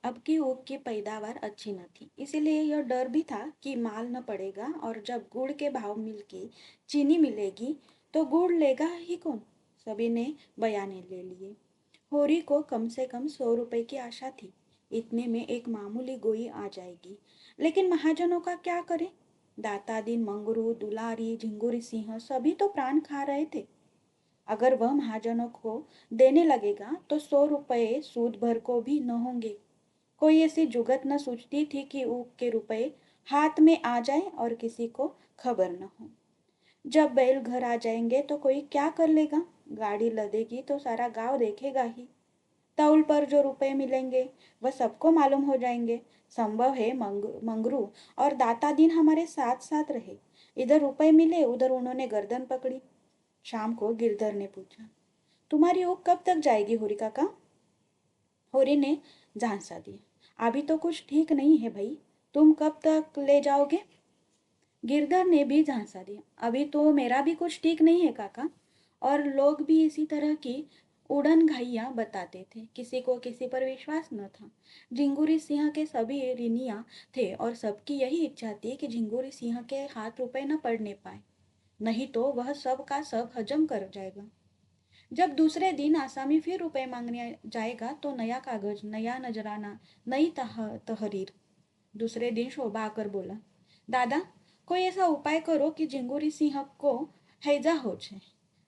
अब की ऊख की पैदावार अच्छी न थी, इसीलिए यह डर भी था कि माल न पड़ेगा और जब गुड़ के भाव मिल के चीनी मिलेगी तो गुड़ लेगा ही कौन। सभी ने बयाने ले लिए। होरी को कम से कम 100 रुपए की आशा थी। इतने में एक मामूली गोई आ जाएगी, लेकिन महाजनों का क्या करे। दाता दिन मंगरू दुलारी झिंगुरी सिंह सभी तो प्राण खा रहे थे। अगर वह महाजनों को देने लगेगा तो 100 रुपए सूद भर को भी न होंगे। कोई ऐसी जुगत न सूझती थी कि ऊख के रुपए हाथ में आ जाए और किसी को खबर न हो। जब बैल घर आ जाएंगे तो कोई क्या कर लेगा। गाड़ी लदेगी तो सारा गांव देखेगा ही। तौल पर जो रुपए मिलेंगे वह सबको मालूम हो जाएंगे। संभव है मंगरू और दाता दिन हमारे साथ साथ रहे। इधर रुपए मिले उधर उन्होंने गर्दन पकड़ी। शाम को गिरधर ने पूछा, तुम्हारी ऊख कब तक जाएगी होरी काका। होरी ने झांसा दिया, अभी तो कुछ ठीक नहीं है भाई, तुम कब तक ले जाओगे। गिरधर ने भी झांसा दिया, अभी तो मेरा भी कुछ ठीक नहीं है काका। और लोग भी इसी तरह की उड़न घाइयां बताते थे। किसी को किसी पर विश्वास न था। झिंगुरी सिंह के सभी ऋणिया थे और सबकी यही इच्छा थी कि झिंगुरी सिंह के हाथ रुपए न पड़ने पाए, नहीं तो वह सब का सब हजम कर जाएगा। जब दूसरे दिन आसामी फिर रुपए मांगने जाएगा तो नया कागज नया नजराना नई तहरीर। दूसरे दिन शोभा आकर बोला, दादा कोई ऐसा उपाय करो कि झिंगुरी सिंह को हैजा हो जाए,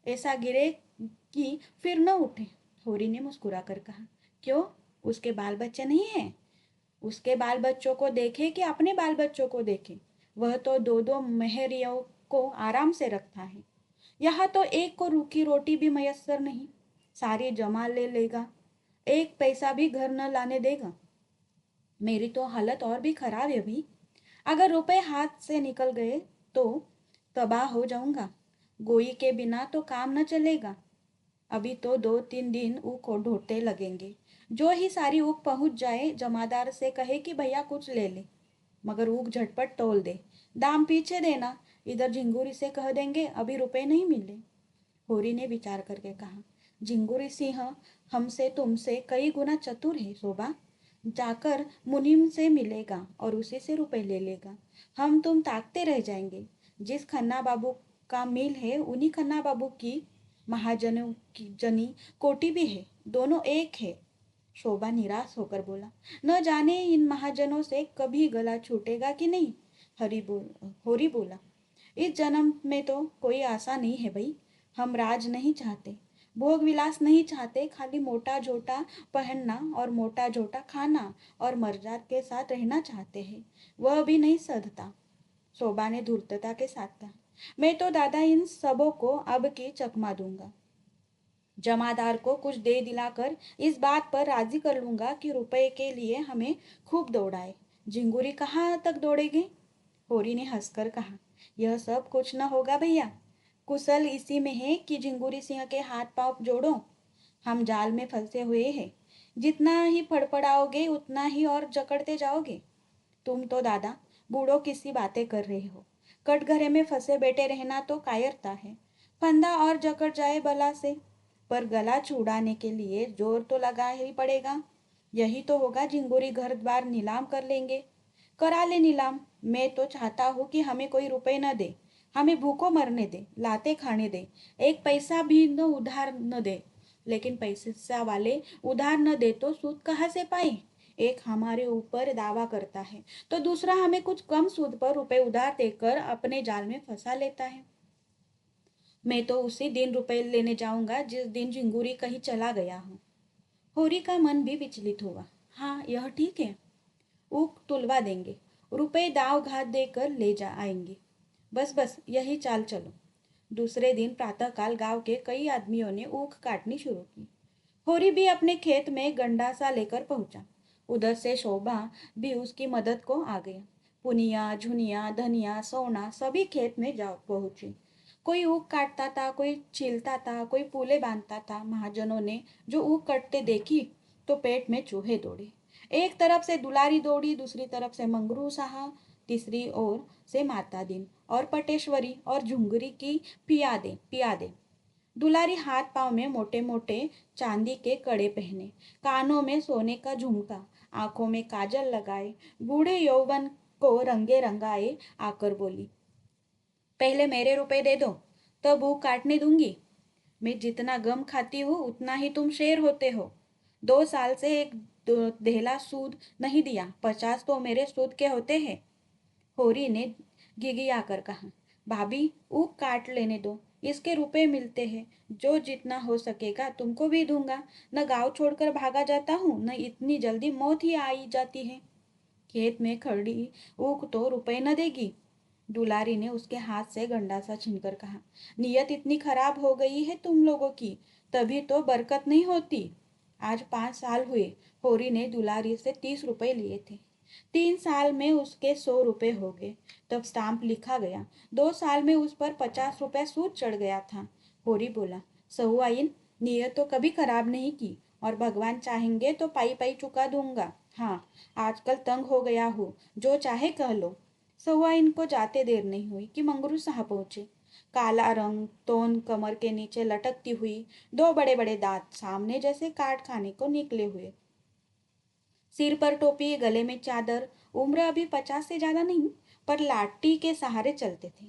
ऐसा गिरे कि फिर न उठे। होरी ने मुस्कुरा कर कहा, क्यों, उसके बाल बच्चे नहीं हैं। उसके बाल बच्चों को देखे कि अपने बाल बच्चों को देखे। वह तो दो दो मेहरियों को आराम से रखता है। यहाँ तो एक को रूखी रोटी भी मयसर नहीं, सारी जमा ले लेगा, एक पैसा भी घर न लाने देगा। मेरी तो हालत और भी खराब है भी। अगर रुपए हाथ से निकल गए तो तबाह हो जाऊंगा। गोई के बिना तो काम न चलेगा। अभी तो 2-3 दिन ऊख ढोते लगेंगे। जो ही सारी ऊख पहुंच जाए जमादार से कहे कि भैया कुछ ले ले, मगर ऊख झटपट तोल दे, दाम पीछे देना। इधर झिंगुरी से कह देंगे अभी रुपए नहीं मिले। होरी ने विचार करके कहा, झिंगुरी सिंह हमसे तुमसे कई गुना चतुर है शोभा। जाकर मुनीम से मिलेगा और उसी से रुपए ले लेगा। हम तुम ताकते रह जाएंगे। जिस खन्ना बाबू का मिल है उन्हीं खन्ना बाबू की महाजनों की जनी कोटी भी है, दोनों एक है। शोभा निराश होकर बोला, न जाने इन महाजनों से कभी गला छूटेगा कि नहीं। होरी बोला, इस जन्म में तो कोई आशा नहीं है भाई। हम राज नहीं चाहते, भोग विलास नहीं चाहते, खाली मोटा झोटा पहनना और मोटा झोटा खाना और मर्जाद के साथ रहना चाहते हैं। वह भी नहीं सधता। शोभा ने धूर्तता के साथ कहा, मैं तो दादा इन सबों को अब की चकमा दूंगा। जमादार को कुछ दे दिलाकर इस बात पर राजी कर लूंगा कि रुपए के लिए हमें खूब दौड़ाए। झिंगुरी कहाँ तक दौड़ेगी। होरी ने हंसकर कहा, यह सब कुछ न होगा भैया। कुशल इसी में है कि झिंगुरी सिंह के हाथ पांव जोड़ो। हम जाल में फंसे हुए हैं, जितना ही फड़फड़ाओगे उतना ही और जकड़ते जाओगे। तुम तो दादा बूढ़ो किसी बातें कर रहे हो। कटघरे में फंसे बैठे रहना तो कायरता है। फंदा और जकड़ जाए बला से, पर गला छुड़ाने के लिए जोर तो लगा ही पड़ेगा। यही तो होगा, झिंगुरी घर द्वार नीलाम कर लेंगे। करा ले नीलाम। मैं तो चाहता हूँ कि हमें कोई रुपए न दे, हमें भूखों मरने दे, लाते खाने दे, एक पैसा भी न उधार न दे। लेकिन पैसा वाले उधार न दे तो सूद कहाँ से पाए। एक हमारे ऊपर दावा करता है तो दूसरा हमें कुछ कम सूद पर रुपए उधार देकर अपने जाल में फंसा लेता है। मैं तो उसी दिन रुपए लेने जाऊंगा जिस दिन झिंगुरी कहीं चला गया हो। होरी का मन भी विचलित हुआ। हाँ यह ठीक है, ऊख तुलवा देंगे, रुपए दाव घात देकर ले जा आएंगे। बस बस यही चाल चलो। दूसरे दिन प्रातःकाल गांव के कई आदमियों ने ऊख काटनी शुरू की। होरी भी अपने खेत में गंडा सा लेकर पहुंचा। उधर से शोभा भी उसकी मदद को आ गया। पुनिया झुनिया धनिया सोना सभी खेत में जा पहुंची। कोई ऊख काटता था, कोई छीलता था, कोई पूले बांधता था। महाजनों ने जो ऊख कटते देखी तो पेट में चूहे दौड़े। एक तरफ से दुलारी दौड़ी, दूसरी तरफ से मंगरू साहा, तीसरी ओर से माता दिन और पटेश्वरी और झुंगरी की पियादे पियादे। दुलारी हाथ पांव में मोटे मोटे चांदी के कड़े पहने, कानों में सोने का झुमका, आंखों में काजल लगाए, बूढ़े यौवन को रंगे रंगाए आकर बोली, पहले मेरे रुपए दे दो, तब भूख काटने दूंगी। मैं जितना गम खाती हूँ उतना ही तुम शेर होते हो। 2 साल से एक धेला सूद नहीं दिया, 50 तो मेरे सूद के होते हैं। होरी ने घिघिया कर कहा, भाभी ऊख काट लेने दो, इसके रुपए मिलते हैं, जो जितना हो सकेगा तुमको भी दूंगा। न गांव छोड़कर भागा जाता हूँ, न इतनी जल्दी मौत ही आई जाती है। खेत में खड़ी ऊख तो रुपए न देगी। दुलारी ने उसके हाथ से गंडा सा छीनकर कहा, नियत इतनी खराब हो गई है तुम लोगों की, तभी तो बरकत नहीं होती। आज 5 साल हुए होरी ने दुलारी से 30 रुपए लिए थे। 3 साल में उसके 100 रुपए हो गए। तब स्टाम्प लिखा गया। 2 साल में उस पर 50 रुपए सूद चढ़ गया था। होरी बोला, सहुआइन, नियत तो कभी खराब नहीं की, और भगवान चाहेंगे तो पाई पाई चुका दूंगा। हाँ, आजकल तंग हो गया हूँ, जो चाहे कह लो। सहुआइन को जाते देर नहीं हुई कि मंगरू साहब पहुंचे। काला रंग, तोन कमर के नीचे लटकती हुई, 2 बड़े बड़े दांत सामने जैसे काट खाने को निकले हुए, सिर पर टोपी, गले में चादर, उम्र अभी 50 से ज्यादा नहीं, पर लाठी के सहारे चलते थे।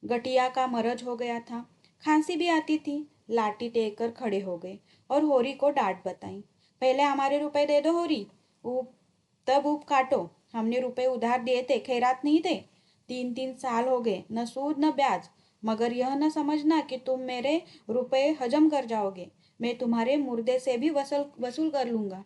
गठिया का मरज हो गया था, खांसी भी आती थी। लाठी टेक कर खड़े हो गए और होरी को डांट बताई, पहले हमारे रुपए दे दो होरी, ऊप तब ऊप काटो। हमने रुपए उधार दिए थे, खैरात नहीं थे। 3 3 साल हो गए, न सूद न ब्याज। मगर यह न समझना कि तुम मेरे रुपए हजम कर जाओगे। मैं तुम्हारे मुर्दे से भी वसूल कर लूंगा।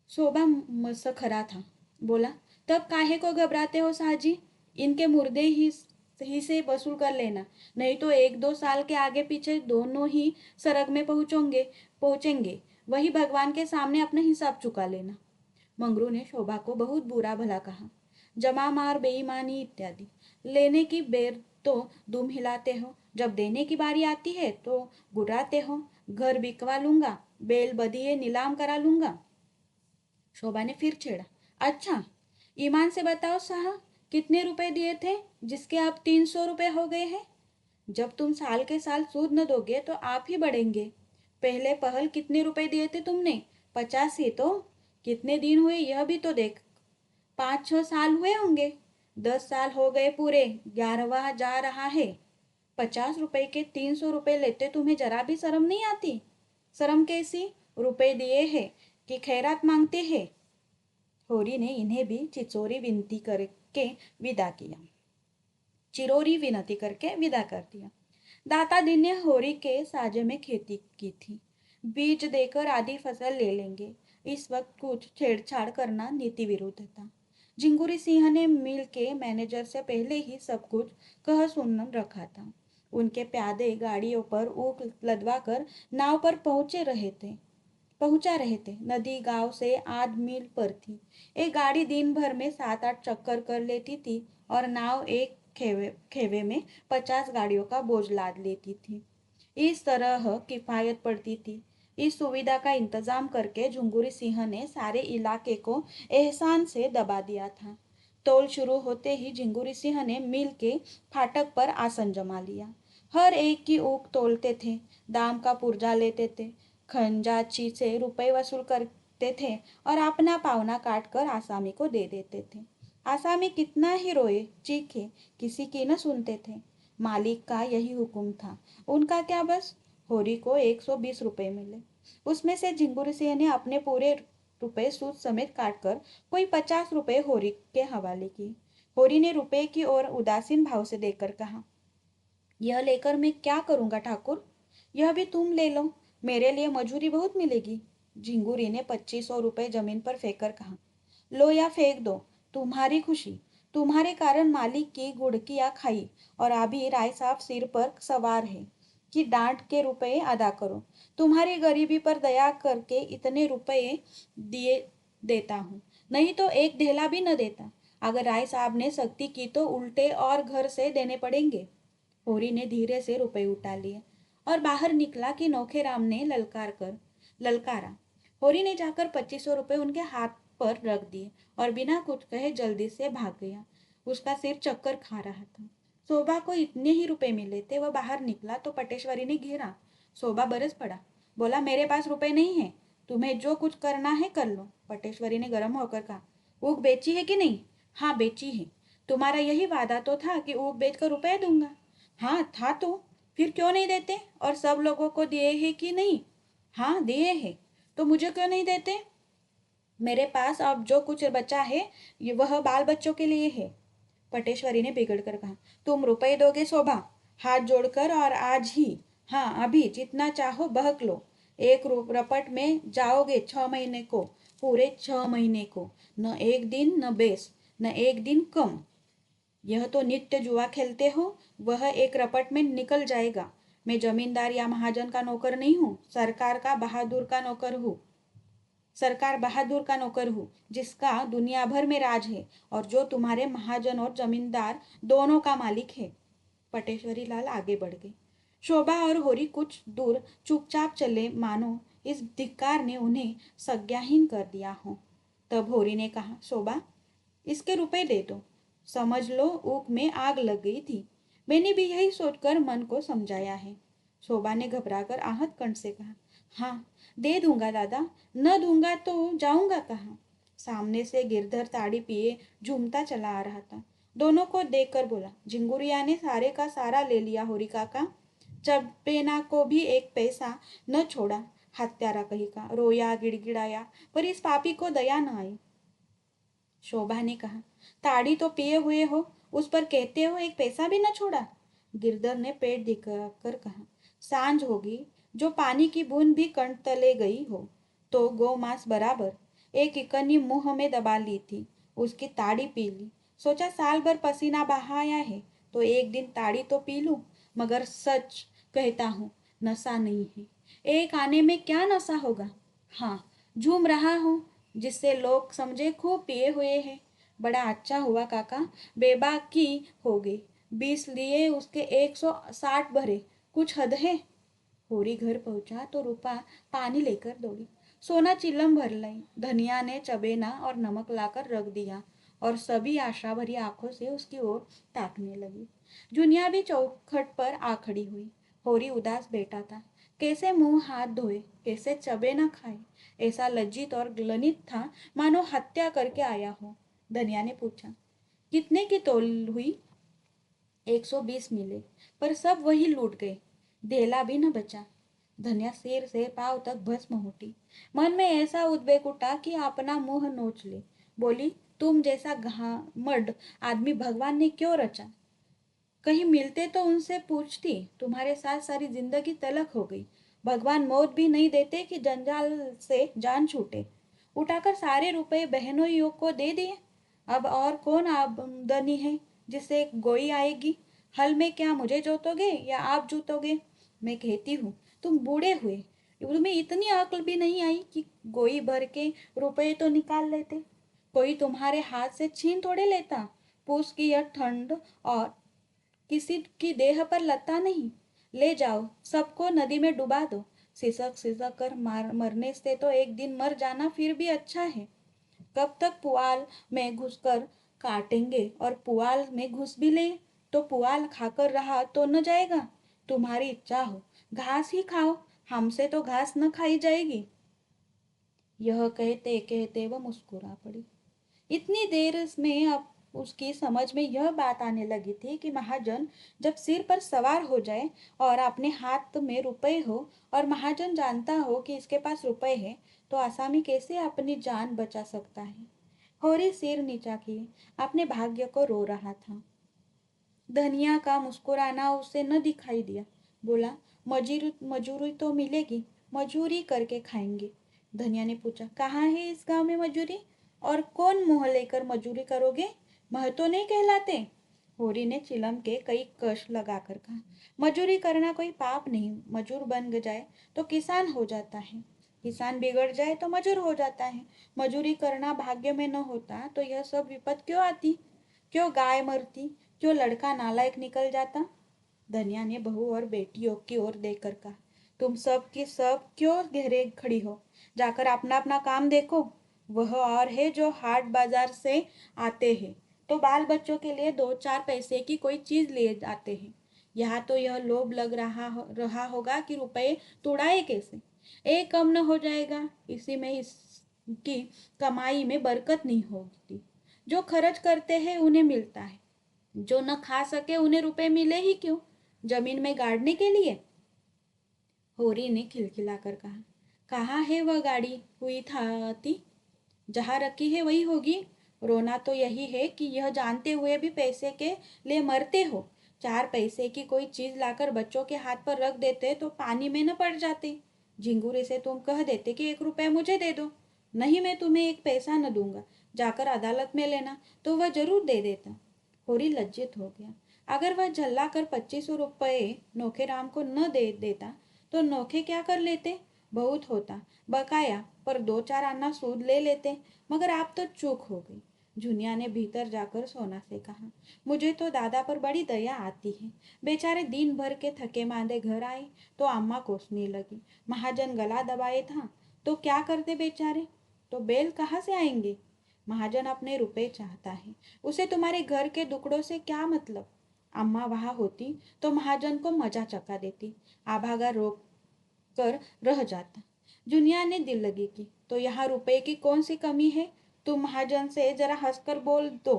शोभा मसखरा था, बोला, तब काहे को घबराते हो साहजी, इनके मुर्दे ही से वसूल कर लेना, नहीं तो 1 2 साल के आगे पीछे दोनों ही सरग में पहुंचेंगे। वही भगवान के सामने अपना हिसाब चुका लेना। मंगरू ने शोभा को बहुत बुरा भला कहा, जमा मार, बेईमानी इत्यादि। लेने की बेर तो दुम हिलाते हो, जब देने की बारी आती है तो गुर्राते हो। घर बिकवा लूंगा, बेल बदिए नीलाम करा लूंगा। शोभा ने फिर छेड़ा, अच्छा, ईमान से बताओ साहब, कितने रुपए दिए थे जिसके अब 300 रुपए हो गए हैं? जब तुम साल के साल सूद न दोगे तो आप ही बढ़ेंगे। पहले पहल कितने रुपए दिए थे तुमने? 50 ही तो। कितने दिन हुए यह भी तो देख। 5 6 साल हुए होंगे। 10 साल हो गए पूरे, 11वां जा रहा है। 50 रुपए के 300 रुपए लेते तुम्हें जरा भी शर्म नहीं आती? शर्म कैसी? रुपए दिए हैं कि खैरात मांगते हैं? होरी ने इन्हें भी चिरोरी विनती करके विदा कर दिया। दाता दिन ने होरी के साजे में खेती की थी। बीज देकर आधी फसल ले लेंगे। इस वक्त कुछ छेड़छाड़ करना नीति विरुद्ध था। झिंगुरी सिंह ने मिल के मैनेजर से पहले ही सब कुछ कह सुन रखा था। उनके प्यादे गाड़ियों पर ऊख लदवा कर नाव पर पहुंचा रहे थे। नदी गांव से आध मील पर थी। एक गाड़ी दिन भर में 7 8 चक्कर कर लेती थी और नाव एक खेवे में 50 गाड़ियों का बोझ लाद लेती थी। इस तरह किफायत पड़ती थी। इस सुविधा का इंतजाम करके झुंगुरी सिंह ने सारे इलाके को एहसान से दबा दिया था। तोल शुरू होते ही झिंगुरी सिंह ने मिल के फाटक पर आसन जमा लिया। हर एक की ऊख तोलते थे, दाम का पुर्जा लेते थे, खंजाची से रुपए वसूल करते थे और अपना पावना काट कर आसामी को दे देते थे। आसामी कितना ही रोए चीखे, किसी की न सुनते थे। मालिक का यही हुक्म था, उनका क्या बस। होरी को 120 रुपए मिले। उसमें से झिंगुर सिंह ने अपने पूरे रुपए सूद समेत काट कर कोई 50 रुपए होरी के हवाले किए। होरी ने रुपए की ओर उदासीन भाव से देखकर कहा, यह लेकर मैं क्या करूंगा ठाकुर? यह भी तुम ले लो, मेरे लिए मजूरी बहुत मिलेगी। झिंगुरी ने 2500 रुपए जमीन पर फेंक कर कहा, लो या फेंक दो, तुम्हारी खुशी। तुम्हारे कारण मालिक की गुड़कियां खाई और अभी राय साहब सिर पर सवार है कि डांट के रुपए अदा करो। तुम्हारी गरीबी पर दया करके इतने रुपए दिए देता हूँ, नहीं तो एक ढेला भी न देता। अगर राय साहब ने सख्ती की तो उल्टे और घर से देने पड़ेंगे। होरी ने धीरे से रुपए उठा लिए और बाहर निकला कि नौखेराम ने ललकारा। होरी ने जाकर 2500 रुपए उनके हाथ पर रख दिए और बिना कुछ कहे जल्दी से भाग गया। उसका सिर चक्कर खा रहा था। शोभा को इतने ही रुपए मिले थे। वह बाहर निकला तो पटेश्वरी ने घेरा। शोभा बरस पड़ा, बोला मेरे पास रुपए नहीं है, तुम्हें जो कुछ करना है कर लो। पटेश्वरी ने गर्म होकर कहा, ऊख बेची है कि नहीं? हाँ बेची है। तुम्हारा यही वादा तो था कि ऊख बेचकर रुपए दूंगा। हाँ था तो, फिर क्यों नहीं देते? और सब लोगों को दिए है कि नहीं? हाँ दिए है। तो मुझे क्यों नहीं देते? मेरे पास अब जो कुछ बचा है वह बाल बच्चों के लिए है। पटेश्वरी ने बिगड़ कर कहा, तुम रुपए दोगे शोभा? हाथ जोड़कर और आज ही, हाँ अभी जितना चाहो बहक लो। एक रपट में जाओगे 6 महीने को, पूरे 6 महीने को। न एक दिन न बेस, न एक दिन कम। यह तो नित्य जुआ खेलते हो। वह एक रपट में निकल जाएगा। मैं जमींदार या महाजन का नौकर नहीं हूँ, सरकार बहादुर का नौकर हूँ, जिसका दुनिया भर में राज है और जो तुम्हारे महाजन और जमींदार दोनों का मालिक है। पटेश्वरी लाल आगे बढ़ गए। शोभा और होरी कुछ दूर चुपचाप चले, मानो इस धिक्कार ने उन्हें संज्ञाहीन कर दिया हो। तब होरी ने कहा, शोभा इसके रुपए दे दो। समझ लो ऊख में आग लग गई थी। मैंने भी यही सोचकर मन को समझाया है। शोभा ने घबराकर आहत कंठ से कहा, हाँ दे दूंगा दादा, न दूंगा तो जाऊंगा कहाँ? सामने से गिरधर ताड़ी पिए झूमता चला आ रहा था। दोनों को देखकर बोला, झिंगुरिया ने सारे का सारा ले लिया होरी काका। चब्बेना को भी एक पैसा न छोड़ा। हत्यारा कही का रोया गिड़गिड़ाया, पर इस पापी को दया न आई। शोभा ने कहा, ताड़ी तो पिए हुए हो, उस पर कहते हो एक पैसा भी न छोड़ा? गिरधर ने पेट दिखाकर कहा, सांझ होगी, जो पानी की बूंद भी कंठ तले गई हो तो गौ मांस बराबर। एक इकन्नी मुंह में दबा ली थी, उसकी ताड़ी पी ली। सोचा साल भर पसीना बहाया है तो एक दिन ताड़ी तो पी लूं। मगर सच कहता हूँ, नशा नहीं है। एक आने में क्या नशा होगा? हाँ झूम रहा हूँ, जिससे लोग समझे खूब पिए हुए हैं। बड़ा अच्छा हुआ काका, बेबाकी हो गई। 20 लिए उसके 160 भरे, कुछ हद है? होरी घर पहुंचा तो रूपा पानी लेकर दौड़ी। सोना चिल्लम भर लाई। धनिया ने चबेना और नमक लाकर रख दिया और सभी आशा भरी आंखों से उसकी ओर ताकने लगी। जुनिया भी चौखट पर आ खड़ी हुई। होरी उदास बैठा था। कैसे मुंह हाथ धोए, कैसे चबे न खाए, ऐसा लज्जित और ग्लानित था, मानो हत्या करके आया हो। धनिया ने पूछा, कितने की तोल हुई? 120 मिले, पर सब वही लूट गए, धेला भी न बचा। धनिया सिर से पांव तक भस्म होती। मन में ऐसा उद्वेग उठा कि अपना मुंह नोच ले। बोली, तुम जैसा घामंड आदमी भगवान ने क्यों रचा? कहीं मिलते तो उनसे पूछती, तुम्हारे साथ सारी जिंदगी तलक हो गई। भगवान मौत भी नहीं देते कि जंजाल से जान छूटे। उठाकर सारे रुपए बहनोइयों को दे दिए। अब और कौन आमदनी है जिससे गोई आएगी? हल में क्या मुझे जोतोगे या आप जोतोगे? मैं कहती हूँ, तुम बूढ़े हुए, तुम्हें इतनी अक्ल भी नहीं आई कि गोई भर के रुपए तो निकाल लेते। कोई तुम्हारे हाथ से छीन थोड़े लेता। पूस की यह ठंड और किसी की देह पर लता नहीं। ले जाओ, सबको नदी में डुबा दो। सिसक सिसक कर मरने से तो एक दिन मर जाना फिर भी अच्छा है। कब तक पुआल में घुसकर काटेंगे? और पुआल में घुस भी ले तो पुआल खाकर रहा तो न जाएगा। तुम्हारी इच्छा हो घास ही खाओ, हमसे तो घास न खाई जाएगी। यह कहते कहते वह मुस्कुरा पड़ी। इतनी देर में अब उसकी समझ में यह बात आने लगी थी कि महाजन जब सिर पर सवार हो जाए और अपने हाथ में रुपए हो और महाजन जानता हो कि इसके पास रुपए है, तो आसामी कैसे अपनी जान बचा सकता है। होरी सिर नीचा किए अपने भाग्य को रो रहा था। धनिया का मुस्कुराना उसे न दिखाई दिया। बोला, मजूरी तो मिलेगी, मजूरी करके खाएंगे। धनिया ने पूछा, कहाँ है इस गांव में मजूरी? और कौन मुंह लेकर मजूरी करोगे? महतो नहीं कहलाते? होरी ने चिलम के कई कश लगाकर कहा, मजूरी करना कोई पाप नहीं। मजूर बन जाए तो किसान हो जाता है, किसान बिगड़ जाए तो मजूर हो जाता है। मजूरी करना भाग्य में न होता तो यह सब विपद क्यों आती? क्यों गाय मरती? क्यों लड़का नालायक निकल जाता? धनिया ने बहू और बेटियों की ओर देखकर कहा, तुम सब की सब क्यों घेरे खड़ी हो? जाकर अपना अपना काम देखो। वह और है जो हाट बाजार से आते हैं, तो बाल बच्चों के लिए 2-4 पैसे की कोई चीज ले आते हैं। यहाँ तो यह लोभ लग रहा होगा कि रुपए तुड़ाए कैसे, एक कम न हो जाएगा। इसी में इसकी कमाई में बरकत नहीं होती। जो खर्च करते हैं उन्हें मिलता है, जो न खा सके उन्हें रुपए मिले ही क्यों, जमीन में गाड़ने के लिए। होरी ने खिलखिलाकर कहा, कहाँ है वह गाड़ी हुई था? जहाँ रखी है वही होगी। रोना तो यही है कि यह जानते हुए भी पैसे के लिए मरते हो। 4 पैसे की कोई चीज लाकर बच्चों के हाथ पर रख देते तो पानी में न पड़ जाते। झिंगुरे से तुम कह देते कि 1 रुपया मुझे दे दो। नहीं, मैं तुम्हें 1 पैसा न दूंगा, जाकर अदालत में लेना, तो वह जरूर दे देता। होरी लज्जित हो गया। अगर वह झल्ला कर 2500 रुपये नोखेराम को न दे देता तो नोखे क्या कर लेते? बहुत होता बकाया, पर 2-4 आना सूद ले लेते। मगर आप तो चूक हो गई। झुनिया ने भीतर जाकर सोना से कहा, मुझे तो दादा पर बड़ी दया आती है। बेचारे दिन भर के थके मांदे घर आए तो अम्मा कोसने लगी। महाजन गला दबाए था तो क्या करते बेचारे? तो बेल कहाँ से आएंगे? महाजन अपने रुपए चाहता है, उसे तुम्हारे घर के दुकड़ों से क्या मतलब? अम्मा वहां होती तो महाजन को मजा चखा देती, आभागा रोक कर रह जाता। जुनिया ने दिल लगी की, तो यहाँ रुपए की कौन सी कमी है? तुम महाजन से जरा हंसकर बोल दो,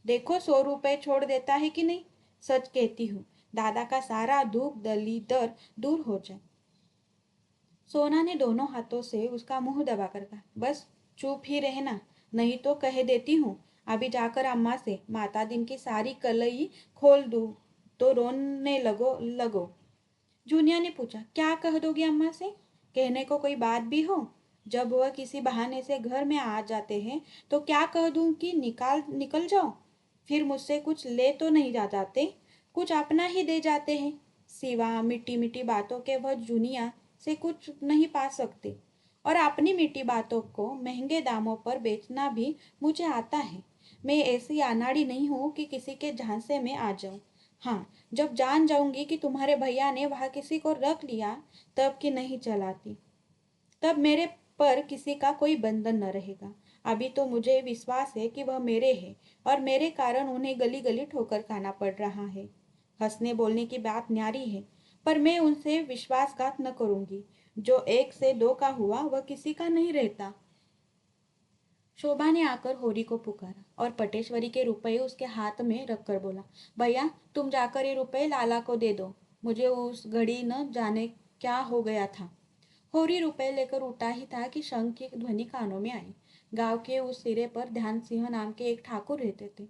देखो 100 रुपए छोड़ देता है कि नहीं। सच कहती हूँ, दादा का सारा दुख दलीदर दूर हो जाए। सोना ने दोनों हाथों से उसका मुंह दबाकर कहा, बस चुप ही रहना, नहीं तो कह देती हूँ अभी जाकर अम्मा से माता दिन की सारी कलई खोल दूँ तो रोने लगो। जूनिया ने पूछा, क्या कह दोगी अम्मा से? कहने को कोई बात भी हो? जब वह किसी बहाने से घर में आ जाते हैं तो क्या कह दूं कि निकल जाओ? फिर मुझसे कुछ ले तो नहीं जाते, कुछ अपना ही दे जाते हैं। सिवा मिट्टी मिट्टी बातों के वह जूनिया से कुछ नहीं पा सकते, और अपनी मिट्टी बातों को महंगे दामों पर बेचना भी मुझे आता है। मैं ऐसी अनाड़ी नहीं हूँ कि किसी के झांसे में आ जाऊं। हाँ, जब जान जाऊंगी कि तुम्हारे भैया ने वहां किसी को रख लिया तब की नहीं चलाती, तब मेरे पर किसी का कोई बंधन न रहेगा। अभी तो मुझे विश्वास है कि वह मेरे हैं और मेरे कारण उन्हें गली गली ठोकर खाना पड़ रहा है। हंसने बोलने की बात न्यारी है, पर मैं उनसे विश्वासघात न करूंगी। जो 1 से 2 का हुआ वह किसी का नहीं रहता। शोभा ने आकर होरी को पुकारा और पटेश्वरी के रुपए उसके हाथ में रखकर बोला, भैया तुम जाकर ये रुपए लाला को दे दो, मुझे उस घड़ी न जाने क्या हो गया था। होरी रुपए लेकर उठा ही था कि शंख की ध्वनि कानों में आई। गांव के उस सिरे पर ध्यान सिंह नाम के एक ठाकुर रहते थे।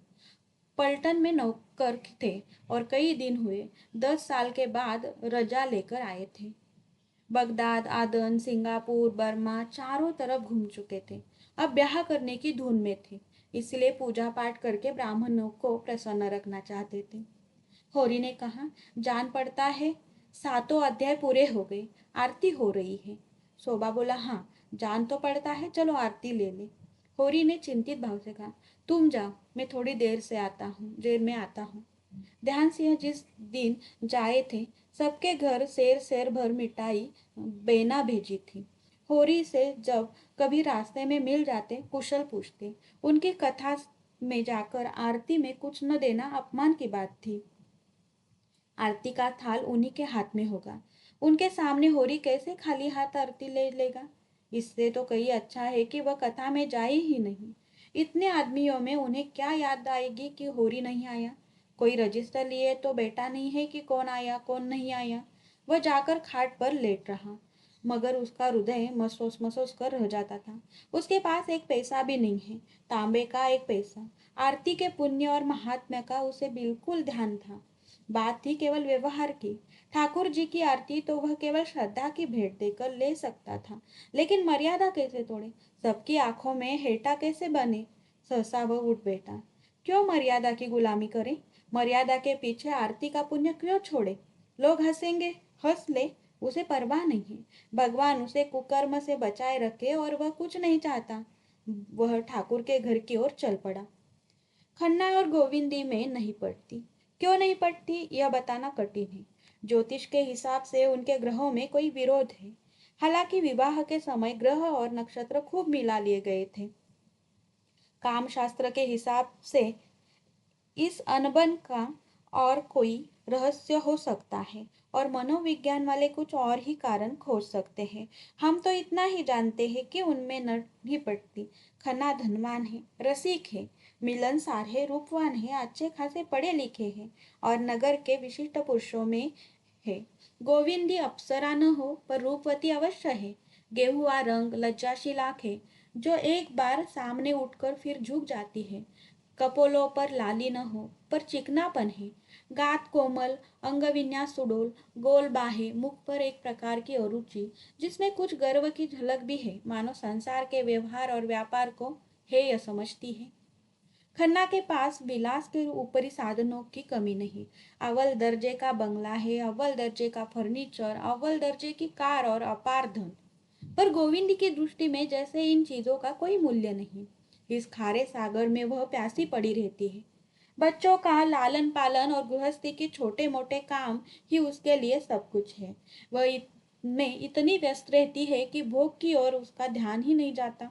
पलटन में नौकर थे और कई दिन हुए 10 साल के बाद रजा लेकर आए थे। बगदाद, आदन, सिंगापुर, बर्मा चारों तरफ घूम चुके थे। अब ब्याह करने की धुन में थे, इसलिए पूजा पाठ करके ब्राह्मणों को प्रसन्न रखना चाहते थे। होरी ने कहा, जान पड़ता है 7 अध्याय पूरे हो गए, आरती हो रही है। शोभा बोला, हाँ जान तो पड़ता है, चलो आरती ले ले। होरी ने चिंतित भाव से कहा, तुम जाओ, मैं थोड़ी देर में आता हूँ। ध्यान सिंह जिस दिन जाए थे सबके घर शेर भर मिठाई बेना भेजी थी। होरी से जब कभी रास्ते में मिल जाते कुशल पूछते। उनकी कथा में जाकर आरती में कुछ न देना अपमान की बात थी। आरती का थाल उन्हीं के हाथ में होगा, उनके सामने होरी कैसे खाली हाथ आरती ले लेगा? इससे तो कहीं अच्छा है कि वह कथा में जाए ही नहीं। इतने आदमियों में उन्हें क्या याद आएगी कि होरी नहीं आया? कोई रजिस्टर लिए तो बेटा नहीं है कि कौन आया कौन नहीं आया। वह जाकर खाट पर लेट रहा, मगर उसका हृदय महसूस महसूस कर रह जाता था। उसके पास 1 पैसा भी नहीं है, तांबे का 1 पैसा। आरती के पुण्य और महात्म्य का उसे बिल्कुल ध्यान था। बात थी केवल व्यवहार की। ठाकुर जी की आरती तो वह केवल श्रद्धा की भेंट देकर ले सकता था, लेकिन मर्यादा कैसे तोड़े, सबकी आंखों में हेटा कैसे बने? सहसा वह उठ बैठा। क्यों मर्यादा की गुलामी करे? मर्यादा के पीछे आरती का पुण्य क्यों छोड़े? लोग हंसेंगे, हंस ले, उसे परवाह नहीं है। भगवान उसे कुकर्म से बचाए रखे और वह कुछ नहीं चाहता। वह ठाकुर के घर की ओर चल पड़ा। खन्ना और गोविंदी में नहीं पड़ती। क्यों नहीं पड़ती यह बताना कठिन है। ज्योतिष के हिसाब से उनके ग्रहों में कोई विरोध है। हालांकि विवाह के समय ग्रह और नक्षत्र खूब मिला लिए गए थे। काम शास्त्र के हिसाब से इस अनबन का और कोई रहस्य हो सकता है और मनोविज्ञान वाले कुछ और ही कारण खोज सकते हैं। हम तो इतना ही जानते हैं कि उनमें नहीं पड़ती। खन्ना धनवान है, रसिक है, मिलनसार है, रूपवान है, अच्छे खासे पढ़े लिखे हैं और नगर के विशिष्ट पुरुषों में है। गोविंदी अप्सरा न हो पर रूपवती अवश्य है। गेहुआ रंग लज्जाशील आंखें जो एक बार सामने उठकर फिर झुक जाती है। कपोलों पर लाली न हो पर चिकनापन है। गात कोमल, अंग विन्यास सुडोल, गोल बाहें, मुख पर एक प्रकार की अरुचि जिसमें कुछ गर्व की झलक भी है, मानो संसार के व्यवहार और व्यापार को हेय समझती है। खन्ना के पास विलास के ऊपरी साधनों की कमी नहीं। अव्वल दर्जे का बंगला है, अव्वल दर्जे का फर्नीचर, अव्वल दर्जे की कार और अपार धन। पर गोविंद की दृष्टि में जैसे इन चीजों का कोई मूल्य नहीं। इस खारे सागर में वह प्यासी पड़ी रहती है। बच्चों का लालन पालन और गृहस्थी के छोटे मोटे काम ही उसके लिए सब कुछ है। वह में इतनी व्यस्त रहती है कि भोग की ओर उसका ध्यान ही नहीं जाता।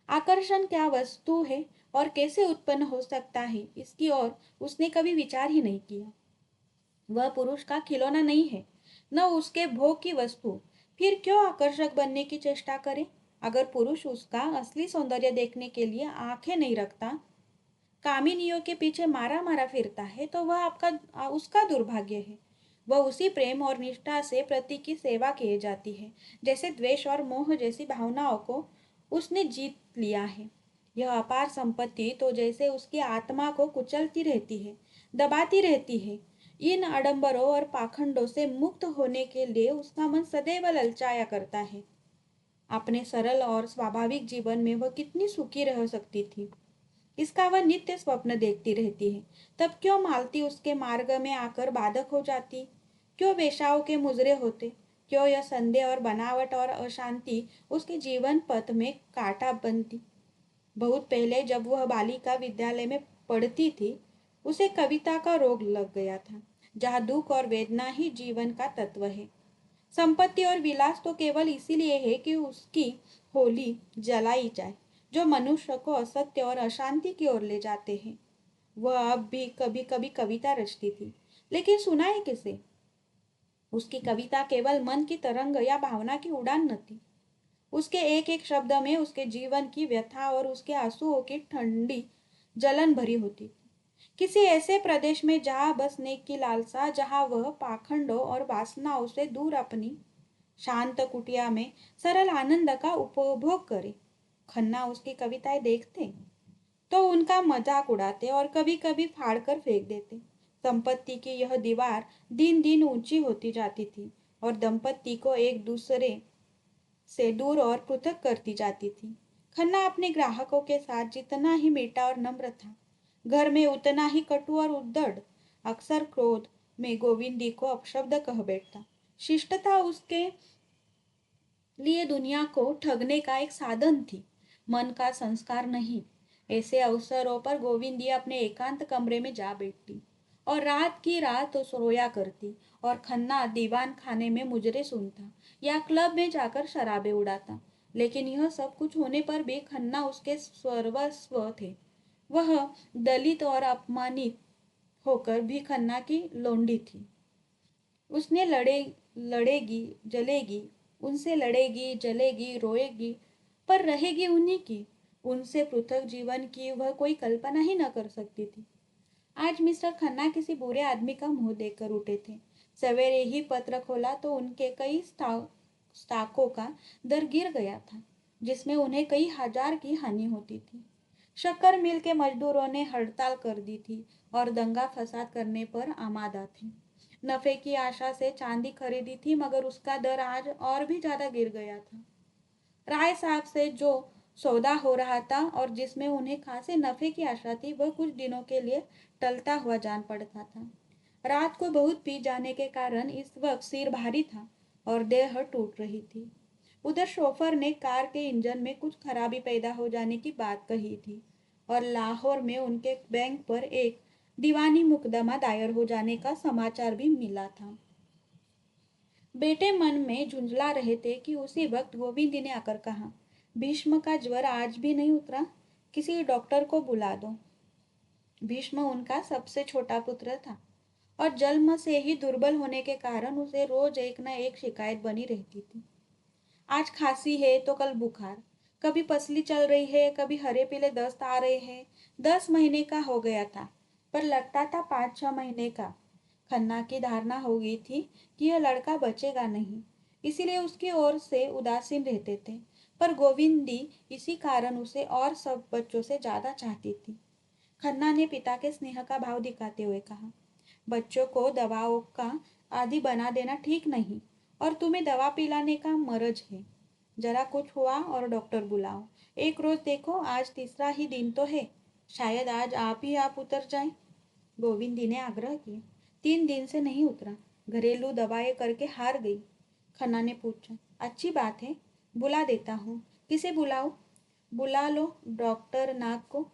आकर्षण क्या वस्तु है और कैसे उत्पन्न हो सकता है, इसकी ओर उसने कभी विचार ही नहीं किया। वह पुरुष का खिलौना नहीं है, न उसके भोग की वस्तु। फिर क्यों आकर्षक बनने की चेष्टा करे? अगर पुरुष उसका असली सौंदर्य देखने के लिए आंखें नहीं रखता, कामिनियों के पीछे मारा मारा फिरता है, तो वह आपका उसका दुर्भाग्य है। वह उसी प्रेम और निष्ठा से प्रति की सेवा किए जाती है जैसे द्वेष और मोह जैसी भावनाओं को उसने जीत लिया है। यह अपार संपत्ति तो जैसे उसकी आत्मा को कुचलती रहती है, दबाती रहती है। इन आडंबरों और पाखंडों से मुक्त होने के लिए उसका मन सदैव ललचाया करता है। अपने सरल और स्वाभाविक जीवन में वह कितनी सुखी रह सकती थी, इसका वह नित्य स्वप्न देखती रहती है। तब क्यों मालती उसके मार्ग में आकर बाधक हो जाती? क्यों वेश्याओं के मुजरे होते? क्यों यह संदेह और बनावट और अशांति उसके जीवन पथ में कांटा बनती? बहुत पहले जब वह बालिका विद्यालय में पढ़ती थी, उसे कविता का रोग लग गया था, जहाँ दुख और वेदना ही जीवन का तत्व है। संपत्ति और विलास तो केवल इसीलिए है कि उसकी होली जलाई जाए, जो मनुष्य को असत्य और अशांति की ओर ले जाते हैं। वह अब भी कभी कभी कविता रचती थी, लेकिन सुनाए किसे? उसकी कविता केवल मन की तरंग या भावना की उड़ान न थी। उसके एक एक शब्द में उसके जीवन की व्यथा और उसके आंसुओं की ठंडी जलन भरी होती थी। किसी ऐसे प्रदेश में जहाँ बसने की लालसा, जहाँ वह पाखंडों और वासनाओं से दूर अपनी शांत कुटिया में सरल आनंद का उपभोग करे। खन्ना उसकी कविताएं देखते तो उनका मजाक उड़ाते और कभी कभी फाड़ कर फेंक देते। संपत्ति की यह दीवार दिन दिन ऊंची होती जाती थी और दंपत्ति को एक दूसरे से दूर और पृथक करती जाती थी। खन्ना अपने ग्राहकों के साथ जितना ही मीठा और नम्र था, घर में उतना ही कटु और उद्धड़। अक्सर क्रोध में गोविंदी को अपशब्द कह बैठता। शिष्टता उसके लिए दुनिया को ठगने का एक साधन थी, मन का संस्कार नहीं। ऐसे अवसरों पर गोविंदी अपने एकांत कमरे में जा बैठती और रात की रात तो रोया करती और खन्ना दीवान खाने में मुजरे सुनता या क्लब में जाकर शराबे उड़ाता। लेकिन यह सब कुछ होने पर भी खन्ना उसके सर्वस्व थे। वह दलित और अपमानित होकर भी खन्ना की लोंडी थी। उसने लड़ेगी जलेगी, उनसे लड़ेगी जलेगी रोएगी, पर रहेगी उन्हीं की। उनसे पृथक जीवन की वह कोई कल्पना ही न कर सकती थी। आज मिस्टर खन्ना किसी बुरे आदमी का मुंह देखकर उठे थे। सवेरे ही पत्र खोला तो उनके कई स्टाकों का दर गिर गया था, जिसमें उन्हें कई हजार की हानि होती थी। शक्कर मिल के मजदूरों ने हड़ताल कर दी थी और दंगा फसाद करने पर आमादा थे। नफे की आशा से चांदी खरीदी थी, मगर उसका दर आज और भी ज्यादा गिर गया था। राय साहब से जो सौदा हो रहा था और जिसमें उन्हें खासे नफे की आशा थी, वह कुछ दिनों के लिए टलता हुआ जान पड़ता था। रात को बहुत पी जाने के कारण इस वक्त सिर भारी था और देह टूट रही थी। उधर शोफर ने कार के इंजन में कुछ खराबी पैदा हो जाने की बात कही थी और लाहौर में उनके बैंक पर एक दीवानी मुकदमा दायर हो जाने का समाचार भी मिला था। बेटे मन में झुंझला रहे थे कि उसी वक्त गोविंद ने आकर कहा, भीष्म का ज्वर आज भी नहीं उतरा, किसी डॉक्टर को बुला दो। भीष्म उनका सबसे छोटा पुत्र था और जन्म से ही दुर्बल होने के कारण उसे रोज एक न एक शिकायत बनी रहती थी। आज खांसी है तो कल बुखार, कभी पसली चल रही है, कभी हरे पीले दस्त आ रहे हैं। 10 महीने का हो गया था, पर लगता था 5-6 महीने का। खन्ना की धारणा हो गई थी कि यह लड़का बचेगा नहीं, इसीलिए उसकी ओर से उदासीन रहते थे। पर गोविंदी इसी कारण उसे और सब बच्चों से ज्यादा चाहती थी। खन्ना ने पिता के स्नेह का भाव दिखाते हुए कहा, बच्चों को दवाओं का आदि बना देना ठीक नहीं, और तुम्हें दवा पिलाने का मर्ज है। जरा कुछ हुआ और डॉक्टर बुलाओ। एक रोज देखो, आज तीसरा ही दिन तो है, शायद आज आप उतर जाए। गोविंदी ने आग्रह किया। 3 दिन से नहीं उतरा, घरेलू दवाएं करके हार गई। खन्ना ने पूछा, अच्छी बात है, बुला देता हूँ। किसे बुलाओ? बुला लो डॉक्टर नाग को।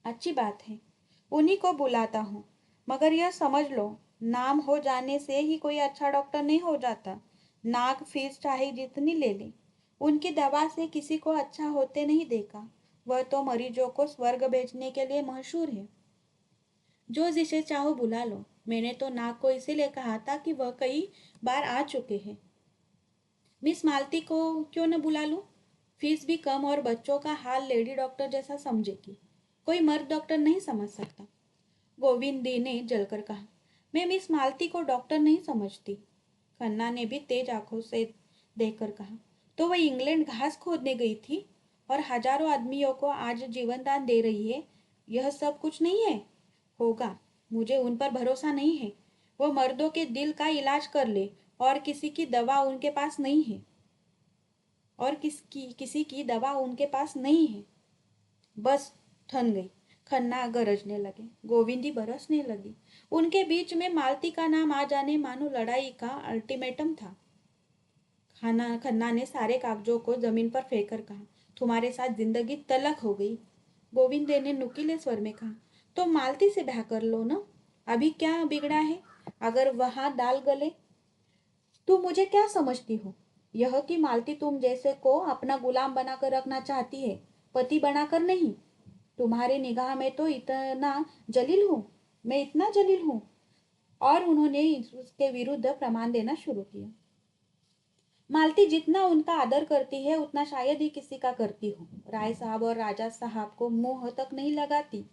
अच्छी बात है, उन्हीं को बुलाता हूँ। मगर यह समझ लो, नाम हो जाने से ही कोई अच्छा डॉक्टर नहीं हो जाता। नाक फीस चाहे जितनी ले ले, उनकी दवा से किसी को अच्छा होते नहीं देखा। वह तो मरीजों को स्वर्ग भेजने के लिए मशहूर है। जो जिसे चाहो बुला लो। मैंने तो नाक को इसीलिए कहा था कि वह कई बार आ चुके हैं। मिस मालती को क्यों न बुला लूं? फीस भी कम और बच्चों का हाल लेडी डॉक्टर जैसा समझेगी। कोई मर्द डॉक्टर नहीं समझ सकता। गोविंदी ने जलकर कहा, मैं मिस मालती को डॉक्टर नहीं समझती। खन्ना ने भी तेज आंखों से देखकर कहा, तो वह इंग्लैंड घास खोदने गई थी और हजारों आदमियों को आज जीवन दान दे रही है। यह सब कुछ नहीं है? होगा, मुझे उन पर भरोसा नहीं है। वो मर्दों के दिल का इलाज कर ले और किसी की दवा उनके पास नहीं है। और किसी की दवा उनके पास नहीं है। बस, ठन गई। खन्ना गरजने लगे, गोविंदी बरसने लगी। उनके बीच में मालती का नाम आ जाने मानो लड़ाई का अल्टीमेटम था। खन्ना ने सारे कागजों को जमीन पर फेंक कर कहा, तुम्हारे साथ जिंदगी तलक हो गई। गोविंद ने नुकीले स्वर में कहा, तो मालती से ब्याह कर लो ना, अभी क्या बिगड़ा है? अगर वहां दाल गले। तुम मुझे क्या समझती हो? यह कि मालती तुम जैसे को अपना गुलाम बनाकर रखना चाहती है, पति बनाकर नहीं। तुम्हारे निगाह में तो इतना जलील हूँ, मैं इतना जलील हूँ। और उन्होंने उसके विरुद्ध प्रमाण देना शुरू किया। मालती जितना उनका आदर करती है उतना शायद ही किसी का करती हो। राय साहब और राजा साहब को मुंह तक नहीं लगाती,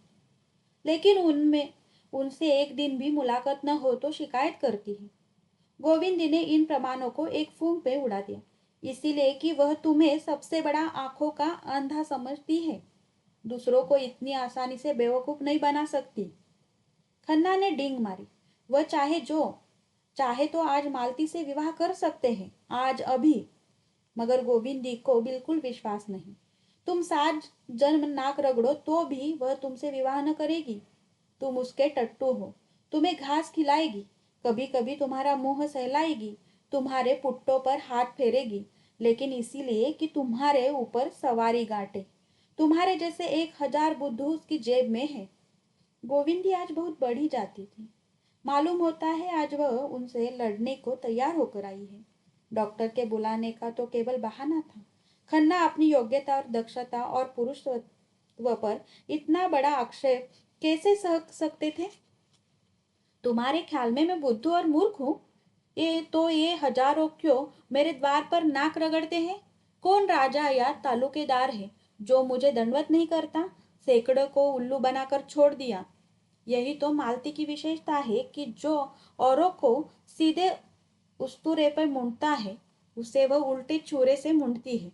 लेकिन उनमें उनसे एक दिन भी मुलाकात न हो तो शिकायत करती है। गोविंद ने इन प्रमाणों को एक फूंक में उड़ा दिया, इसीलिए कि वह तुम्हें सबसे बड़ा आंखों का अंधा समझती है, दूसरों को इतनी आसानी से बेवकूफ नहीं बना सकती। खन्ना ने डींग मारी, वह चाहे तो आज मालती से विवाह कर सकते हैं, आज अभी। मगर गोविंदी को बिल्कुल विश्वास नहीं। तुम 7 जन्म नाक रगड़ो तो भी वह तुमसे विवाह न करेगी। तुम उसके टट्टू हो, तुम्हें घास खिलाएगी, कभी कभी तुम्हारा मुंह सहलाएगी, तुम्हारे पुट्टों पर हाथ फेरेगी, लेकिन इसीलिए कि तुम्हारे ऊपर सवारी गांटे। तुम्हारे जैसे 1000 बुद्धू उसकी जेब में है। गोविंदी आज बहुत बढ़ी जाती थी। मालूम होता है आज वह उनसे लड़ने को तैयार होकर आई है। डॉक्टर के बुलाने का तो केवल बहाना था। खन्ना अपनी योग्यता और दक्षता और पुरुषत्व पर इतना बड़ा आक्षेप कैसे सह सकते थे? तुम्हारे ख्याल में मैं बुद्धू और मूर्ख हूँ? ये हजारों क्यों मेरे द्वार पर नाक रगड़ते हैं? कौन राजा या तालुकेदार है जो मुझे दंडवत नहीं करता? सैकड़ों को उल्लू बनाकर छोड़ दिया। यही तो मालती की विशेषता है कि जो औरों को सीधे उस्तूरे पर मुंडता है, उसे वह उल्टे छुरे से मुंडती है।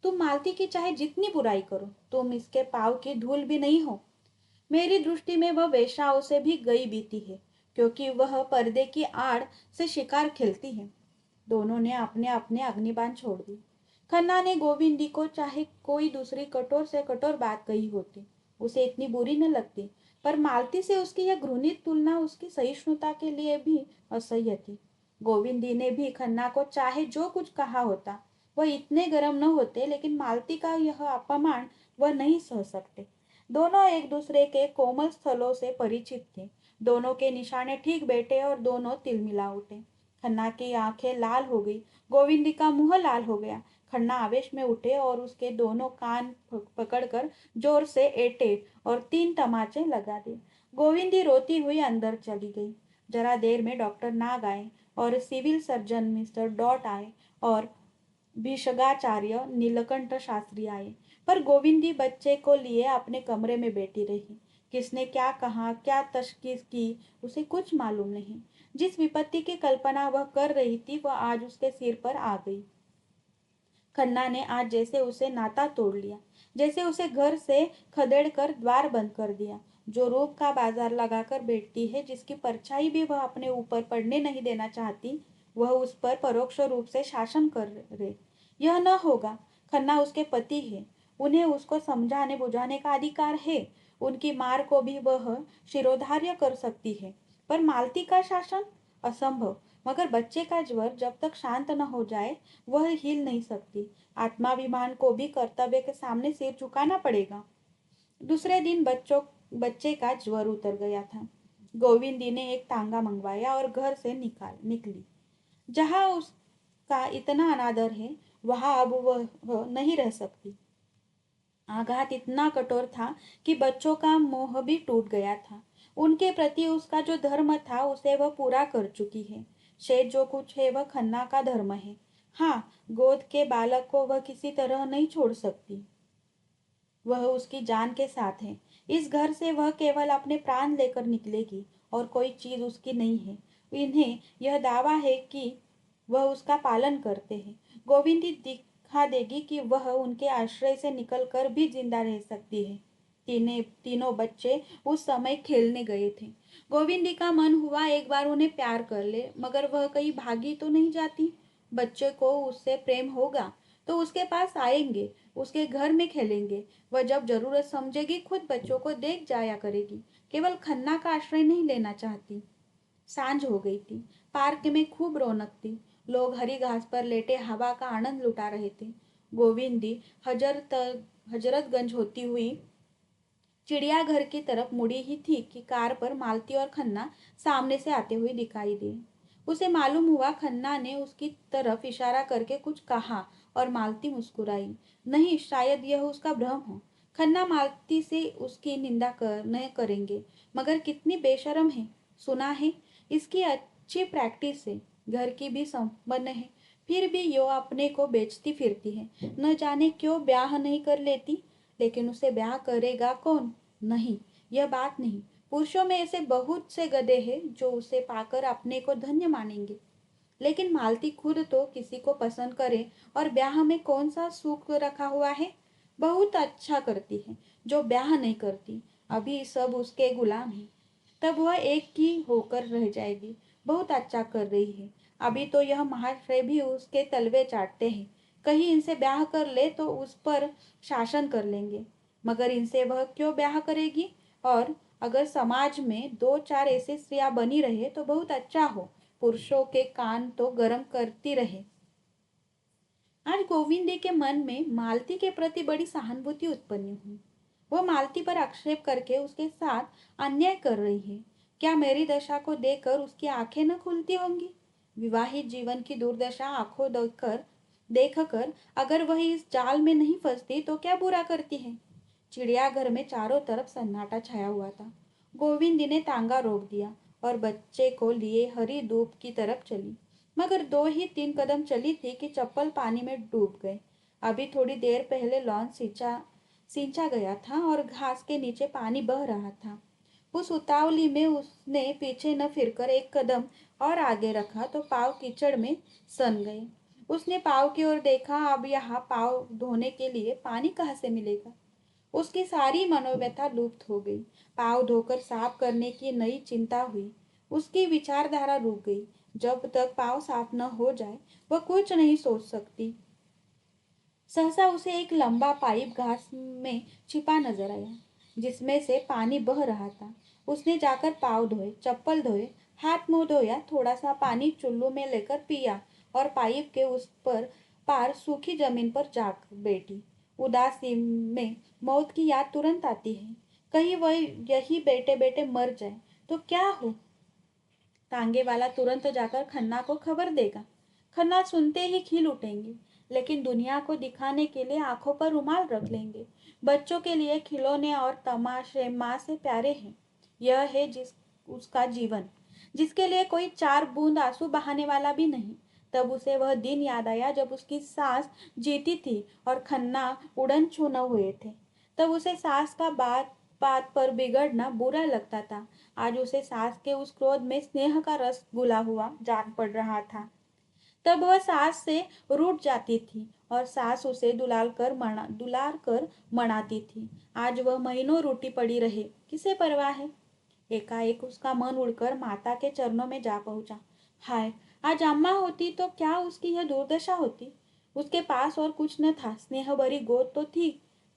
तुम मालती की चाहे जितनी बुराई करो, तुम इसके पाव की धूल भी नहीं हो। मेरी दृष्टि में वह वेश्याओं से भी गई बीती है, क्योंकि वह पर्दे की आड़ से शिकार खेलती है। दोनों ने अपने अपने अग्निबाण छोड़ दी। खन्ना ने गोविंदी को चाहे कोई दूसरी कठोर से कठोर बात कही होती, उसे इतनी बुरी न लगती, पर मालती से उसकी यह घृणित तुलना उसकी सहिष्णुता के लिए भी असह्य थी। गोविंदी ने भी खन्ना को चाहे जो कुछ कहा होता, वह इतने गर्म न होते, लेकिन मालती का यह अपमान वह नहीं सह सकते। दोनों एक दूसरे के कोमल स्थलों से परिचित थे। दोनों के निशाने ठीक बैठे और दोनों तिलमिला उठे। खन्ना की आंखें लाल हो गई, गोविंदी का मुंह लाल हो गया। खन्ना आवेश में उठे और उसके दोनों कान पकड़कर जोर से एटे और 3 तमाचे लगा दिए। गोविंदी रोती हुई अंदर चली गई। जरा देर में डॉक्टर नाग आए और सिविल सर्जन मिस्टर डॉट आए और भिषगाचार्य नीलकंठ शास्त्री आए। पर गोविंदी बच्चे को लिए अपने कमरे में बैठी रही। किसने क्या कहा, क्या तशखीस की, उसे कुछ मालूम नहीं। जिस विपत्ति की कल्पना वह कर रही थी वह आज उसके सिर पर आ गई। खन्ना ने आज जैसे उसे नाता तोड़ लिया, जैसे उसे घर से खदेड़ कर द्वार बंद कर दिया। जो रूप का बाजार लगाकर बैठती है, जिसकी परछाई भी वह अपने ऊपर पड़ने नहीं देना चाहती, वह उस पर परोक्ष रूप से शासन कर रहे। यह न होगा। खन्ना उसके पति है, उन्हें उसको समझाने बुझाने का अधिकार है। उनकी मार को भी वह शिरोधार्य कर सकती है, पर मालती का शासन असंभव। मगर बच्चे का ज्वर जब तक शांत न हो जाए वह हिल नहीं सकती। आत्माभिमान को भी कर्तव्य के सामने सिर झुकाना पड़ेगा। दूसरे दिन बच्चे का ज्वर उतर गया था। गोविंदी ने एक तांगा मंगवाया और घर से निकली। जहां उसका इतना अनादर है वहां अब वह नहीं रह सकती। आघात इतना कठोर था कि बच्चों का मोह भी टूट गया था। उनके प्रति उसका जो धर्म था उसे वह पूरा कर चुकी है। शेष जो कुछ है वह खन्ना का धर्म है। हाँ, गोद के बालक को वह किसी तरह नहीं छोड़ सकती। वह उसकी जान के साथ है। इस घर से वह केवल अपने प्राण लेकर निकलेगी और कोई चीज उसकी नहीं है। इन्हें यह दावा है कि वह उसका पालन करते हैं। गोविंदी दिखा देगी कि वह उनके आश्रय से निकलकर भी जिंदा रह सकती है। तीनों बच्चे उस समय खेलने गए थे। गोविंदी का मन हुआ एक बार उन्हें प्यार कर ले, मगर वह कहीं भागी तो नहीं जाती। बच्चे को उससे प्रेम होगा तो उसके पास आएंगे, उसके घर में खेलेंगे। वह जब जरूरत समझेगी खुद बच्चों को देख जाया करेगी। केवल खन्ना का आश्रय नहीं लेना चाहती। सांझ हो गई थी। पार्क में खूब रौनक थी। लोग हरी घास पर लेटे हवा का आनंद लुटा रहे थे। गोविंदी हजरतगंज होती हुई चिड़ियाघर की तरफ मुड़ी ही थी कि कार पर मालती और खन्ना सामने से आते हुए दिखाई दिए। उसे मालूम हुआ खन्ना ने उसकी तरफ इशारा करके कुछ कहा और मालती मुस्कुराई। नहीं, शायद यह उसका भ्रम हो। खन्ना मालती से उसकी निंदा नहीं करेंगे, मगर कितनी बेशर्म है। सुना है इसकी अच्छी प्रैक्टिस है, घर की भी संपन्न है, फिर भी यो अपने को बेचती फिरती है। न जाने क्यों ब्याह नहीं कर लेती। लेकिन उसे ब्याह करेगा कौन? नहीं, यह बात नहीं। पुरुषों में ऐसे बहुत से गधे हैं जो उसे पाकर अपने को धन्य मानेंगे। लेकिन मालती खुद तो किसी को पसंद करे और ब्याह में कौन सा सुख रखा हुआ है। बहुत अच्छा करती है जो ब्याह नहीं करती। अभी सब उसके गुलाम हैं, तब वह एक की होकर रह जाएगी। बहुत अच्छा कर रही है। अभी तो यह महाशय भी उसके तलवे चाटते हैं। कहीं इनसे ब्याह कर ले तो उस पर शासन कर लेंगे। मगर इनसे वह क्यों ब्याह करेगी? और अगर समाज में 2-4 ऐसी स्त्रियां बनी रहे तो बहुत अच्छा हो। पुरुषों के कान तो गर्म करती रहे। आज गोविंदी के मन में मालती के प्रति बड़ी सहानुभूति उत्पन्न हुई। वह मालती पर आक्षेप करके उसके साथ अन्याय कर रही है। क्या मेरी दशा को देखकर उसकी आंखें न खुलती होंगी? विवाहित जीवन की दुर्दशा आंखों देखकर अगर वह इस जाल में नहीं फंसती तो क्या बुरा करती है। चिड़ियाघर में चारों तरफ सन्नाटा छाया हुआ था। गोविंदी ने तांगा रोक दिया और बच्चे को लिए हरी धूप की तरफ चली। मगर 2 ही 3 कदम चली थी कि चप्पल पानी में डूब गए। अभी थोड़ी देर पहले लॉन सींचा गया था और घास के नीचे पानी बह रहा था। उस उतावली में उसने पीछे न फिरकर एक कदम और आगे रखा तो पाँव कीचड़ में सन गए। उसने पाँव की ओर देखा। अब यहाँ पाँव धोने के लिए पानी कहाँ से मिलेगा? उसकी सारी मनोव्यथा लुप्त हो गई। पाँव धोकर साफ करने की नई चिंता हुई। उसकी विचारधारा रुक गई। जब तक पाँव साफ न हो जाए वह कुछ नहीं सोच सकती। सहसा उसे एक लंबा पाइप घास में छिपा नजर आया, जिसमें से पानी बह रहा था। उसने जाकर पाँव धोए, चप्पल धोए, हाथ मुंह धोया, थोड़ा सा पानी चुल्लू में लेकर पिया और पाइप के उस पर पार सूखी जमीन पर जा बैठी। उदासी में मौत की याद तुरंत आती है। कहीं वह यही बैठे बैठे मर जाए तो क्या हो? तांगे वाला तुरंत जाकर खन्ना को खबर देगा। खन्ना सुनते ही खिल उठेंगे। लेकिन दुनिया को दिखाने के लिए आंखों पर रुमाल रख लेंगे। बच्चों के लिए खिलौने और तमाशे माँ से प्यारे हैं। यह है जिस उसका जीवन, जिसके लिए कोई 4 बूंद आंसू बहाने वाला भी नहीं। तब उसे वह दिन याद आया जब उसकी सास जीती थी और खन्ना उड़न छू न हुए थे। तब उसे सास का बात बात पर बिगड़ना बुरा लगता था। आज उसे सास के उस क्रोध में स्नेह का रस घुला हुआ जान पड़ रहा था। तब वह सास से रूठ जाती थी और सास उसे दुलार कर मनाती थी। आज वह महीनों रूठी पड़ी रहे, किसे परवाह है। एकाएक उसका मन उड़कर माता के चरणों में जा पहुंचा। हाय, आज अम्मा होती तो क्या उसकी यह दुर्दशा होती। उसके पास और कुछ न था। स्नेह भरी गोद तो थी,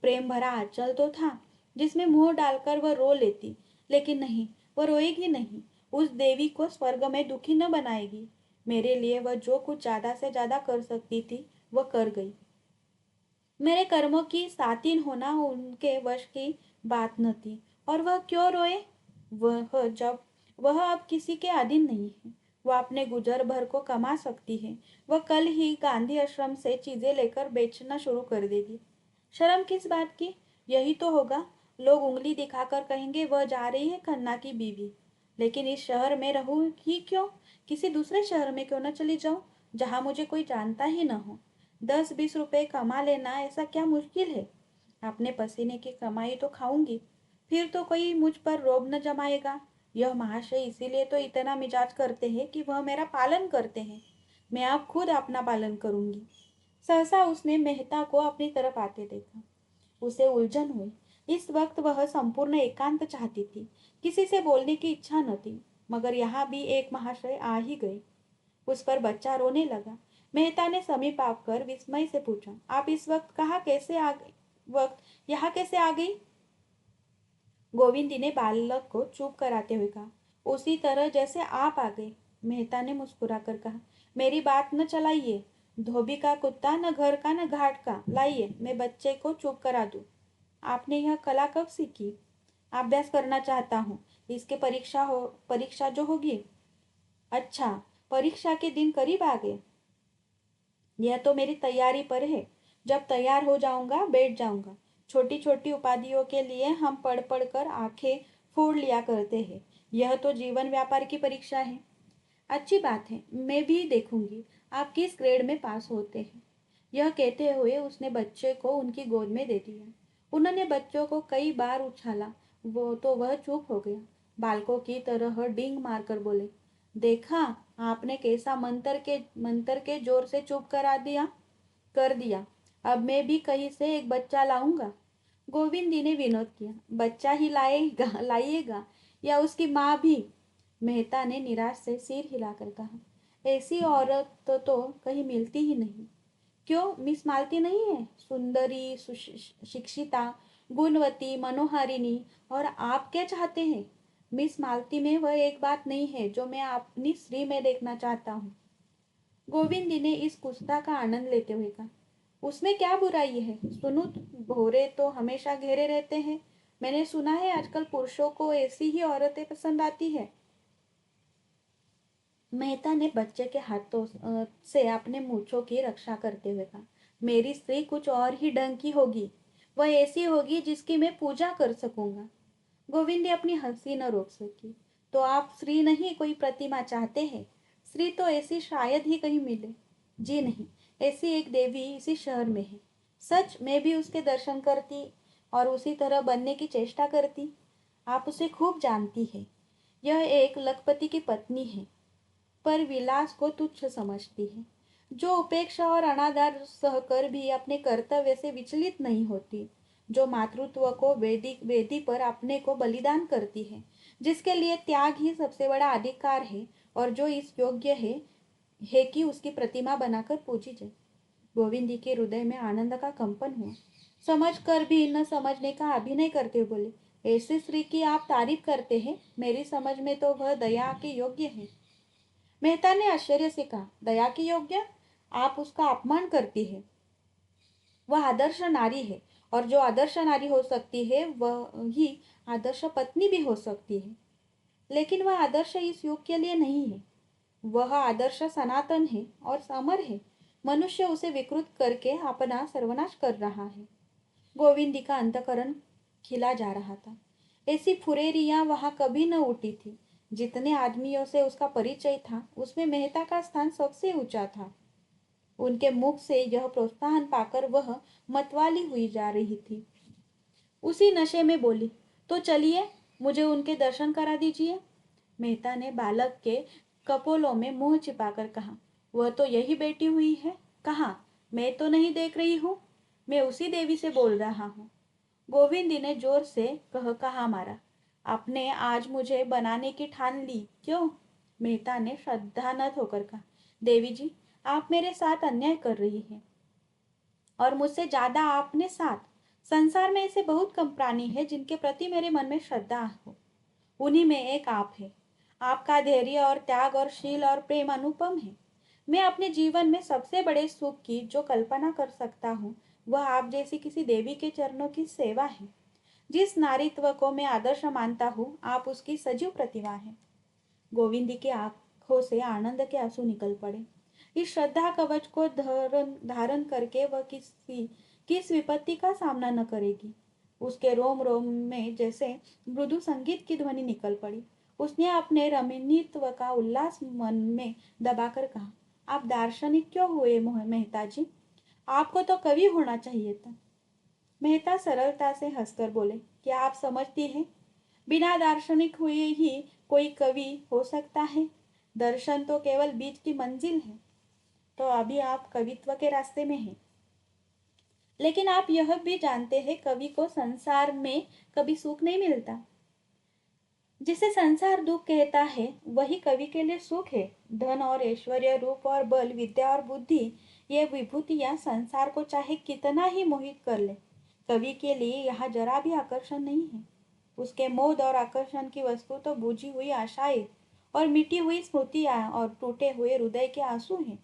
प्रेम भरा आंचल तो था, जिसमें मुंह डालकर वह रो लेती। लेकिन नहीं, वह रोएगी नहीं। उस देवी को स्वर्ग में दुखी न बनाएगी। मेरे लिए वह जो कुछ ज्यादा से ज्यादा कर सकती थी वह कर गई। मेरे कर्मों की सातिन होना उनके वश की बात न थी। और वह क्यों रोए? वह अब किसी के अधीन नहीं है। वह अपने गुजर भर को कमा सकती है। वह कल ही गांधी आश्रम से चीजें लेकर बेचना शुरू कर देगी। शर्म किस बात की? यही तो होगा। लोग उंगली दिखाकर कहेंगे वह जा रही है खन्ना की बीवी। लेकिन इस शहर में रहूं ही क्यों? किसी दूसरे शहर में क्यों न चली जाऊं, जहां मुझे कोई जानता ही न हो। 10-20 रुपए कमा लेना ऐसा क्या मुश्किल है। अपने पसीने की कमाई तो खाऊंगी, फिर तो कोई मुझ पर रोब न जमाएगा। यह महाशय इसीलिए तो इतना मिजाज करते हैं कि वह मेरा पालन करते हैं। मैं अब खुद अपना पालन करूंगी। सहसा उसने मेहता को अपनी तरफ आते देखा। उसे उलझन हुई। इस वक्त वह संपूर्ण एकांत चाहती थी। किसी से बोलने की इच्छा न थी। मगर यहाँ भी एक महाशय आ ही गए। उस पर बच्चा रोने लगा। मेहता ने समीप आकर विस्मय से पूछा, आप इस वक्त कहाँ कैसे आ गई? वक्त यहाँ कैसे आ गई? गोविंदी ने बालक को चुप कराते हुए कहा, उसी तरह जैसे आप आ गए। मेहता ने मुस्कुराकर कहा, मेरी बात न चलाइए। धोबी का कुत्ता न घर का न घाट का। लाइए, मैं बच्चे को चुप करा दूं। आपने यह कला कब सीखी? अभ्यास करना चाहता हूँ। इसके परीक्षा जो होगी। अच्छा, परीक्षा के दिन करीब आ गए। यह तो मेरी तैयारी पर है। जब तैयार हो जाऊंगा बैठ जाऊंगा। छोटी छोटी उपाधियों के लिए हम पढ़ पढ़ कर आंखें फोड़ लिया करते हैं। यह तो जीवन व्यापार की परीक्षा है। अच्छी बात है, मैं भी देखूंगी आप किस ग्रेड में पास होते हैं। यह कहते हुए उसने बच्चे को उनकी गोद में दे दिया। उन्होंने बच्चों को कई बार उछाला, वो तो वह चुप हो गया। बालकों की तरह डींग मारकर बोले, देखा, आपने कैसा मंत्र के जोर से चुप कर दिया। अब मैं भी कहीं से एक बच्चा लाऊंगा। गोविंदी ने विनोद किया, बच्चा ही लाइएगा या उसकी माँ भी? मेहता ने निराश से सिर हिलाकर कहा, ऐसी औरत तो कहीं मिलती ही नहीं। क्यों, मिस मालती नहीं है? सुंदरी, शिक्षिता, गुणवती, मनोहारिणी। और आप क्या चाहते हैं? मिस मालती में वह एक बात नहीं है जो मैं अपनी स्त्री में देखना चाहता हूँ। गोविंदी ने इस कुत्सा का आनंद लेते हुए कहा, उसमें क्या बुराई है? सुनो, भोरे तो हमेशा घेरे रहते हैं। मैंने सुना है आजकल पुरुषों को ऐसी ही औरतें पसंद आती है। मेहता ने बच्चे के हाथों से अपने मूछों की रक्षा करते हुए कहा, मेरी स्त्री कुछ और ही ढंग की होगी। वह ऐसी होगी जिसकी मैं पूजा कर सकूंगा। गोविंद ने अपनी हंसी न रोक सकी। तो आप स्त्री नहीं कोई प्रतिमा चाहते हैं? स्त्री तो ऐसी शायद ही कहीं मिले। जी नहीं, ऐसी एक देवी इसी शहर में है। सच, मैं भी उसके दर्शन करती और उसी तरह बनने की चेष्टा करती। आप उसे खूब जानती है। यह एक लखपति की पत्नी है, पर विलास को तुच्छ समझती है। जो उपेक्षा और अनादर सहकर भी अपने कर्तव्य से विचलित नहीं होती। जो मातृत्व को वेदी पर अपने को बलिदान करती है, जिसके लिए त्याग ही सबसे बड़ा अधिकार है और जो इस योग्य है कि उसकी प्रतिमा बनाकर पूजी जाए। गोविंदी के हृदय में आनंद का कंपन हुआ। समझ कर भी न समझने का अभिनय करते हुए बोले, ऐसी स्त्री की आप तारीफ करते हैं? मेरी समझ में तो वह दया के योग्य है। मेहता ने आश्चर्य से कहा, दया की योग्य? आप उसका अपमान करती है। वह आदर्श नारी है और जो आदर्श नारी हो सकती है वह ही आदर्श पत्नी भी हो सकती है। लेकिन वह आदर्श इस युग के लिए नहीं है। वह आदर्श सनातन है और अमर है। मनुष्य उसे विकृत करके अपना सर्वनाश कर रहा है। गोविंदी का अंतकरण खिला जा रहा था। ऐसी फुरेरियां वहां कभी न उठी थी। जितने आदमियों से उसका परिचय था उसमें मेहता का स्थान सबसे ऊंचा था। उनके मुख से यह प्रोत्साहन पाकर वह मतवाली हुई जा रही थी। उसी नशे में बोली, तो चलिए मुझे उनके दर्शन करा दीजिए। मेहता ने बालक के कपोलों में मुंह छिपाकर कहा, वह तो यही बैठी हुई है। कहाँ? मैं तो नहीं देख रही हूँ। मैं उसी देवी से बोल रहा हूँ। गोविंदी ने जोर से कहा मारा। आपने आज मुझे बनाने की ठान ली क्यों? मेहता ने श्रद्धानत होकर कहा, देवी जी, आप मेरे साथ अन्याय कर रही हैं और मुझसे ज्यादा आपने साथ। संसार में ऐसे बहुत कम प्राणी हैं जिनके प्रति मेरे मन में श्रद्धा हो। उन्हीं में एक आप है। आपका धैर्य और त्याग और शील और प्रेम अनुपम है। मैं अपने जीवन में सबसे बड़े सुख की जो कल्पना कर सकता हूँ वह आप जैसी किसी देवी के चरणों की सेवा है। जिस नारीत्व को मैं आदर्श मानता हूँ आप उसकी सजीव प्रतिमा है। गोविंदी की आंखों से आनंद के आंसू निकल पड़े। इस श्रद्धा कवच को धारण धारण करके वह किस विपत्ति का सामना न करेगी। उसके रोम रोम में जैसे मृदु संगीत की ध्वनि निकल पड़ी। उसने अपने रमणीयत्व का उल्लास मन में दबाकर कहा, आप दार्शनिक क्यों हुए मेहता जी? आपको तो कवि होना चाहिए था। मेहता सरलता से हंसकर बोले, क्या आप समझती हैं बिना दार्शनिक हुए ही कोई कवि हो सकता है? दर्शन तो केवल बीच की मंजिल है। तो अभी आप कवित्व के रास्ते में हैं। लेकिन आप यह भी जानते हैं कवि को संसार में कभी सुख नहीं मिलता। जिसे संसार दुख कहता है वही कवि के लिए सुख है। धन और ऐश्वर्य, रूप और बल, विद्या और बुद्धि, ये विभूतियां संसार को चाहे कितना ही मोहित कर ले, कवि के लिए यहाँ जरा भी आकर्षण नहीं है। उसके मोद और आकर्षण की वस्तु तो बुझी हुई आशाएं और मिटी हुई स्मृतियां और टूटे हुए हृदय के आंसू हैं।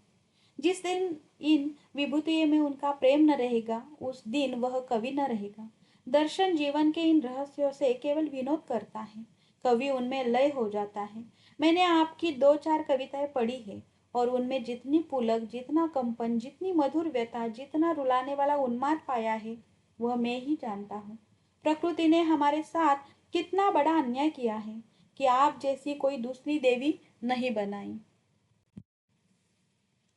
जिस दिन इन विभूतियों में उनका प्रेम न रहेगा उस दिन वह कवि न रहेगा। दर्शन जीवन के इन रहस्यों से केवल विनोद करता है। कवि उनमें लय हो जाता है। मैंने आपकी दो चार कविताएं पढ़ी है और उनमें जितनी पुलक, जितना कंपन, जितनी मधुर व्यथा, जितना रुलाने वाला उन्माद पाया है वह मैं ही जानता हूँ। प्रकृति ने हमारे साथ कितना बड़ा अन्याय किया है कि आप जैसी कोई दूसरी देवी नहीं बनाई।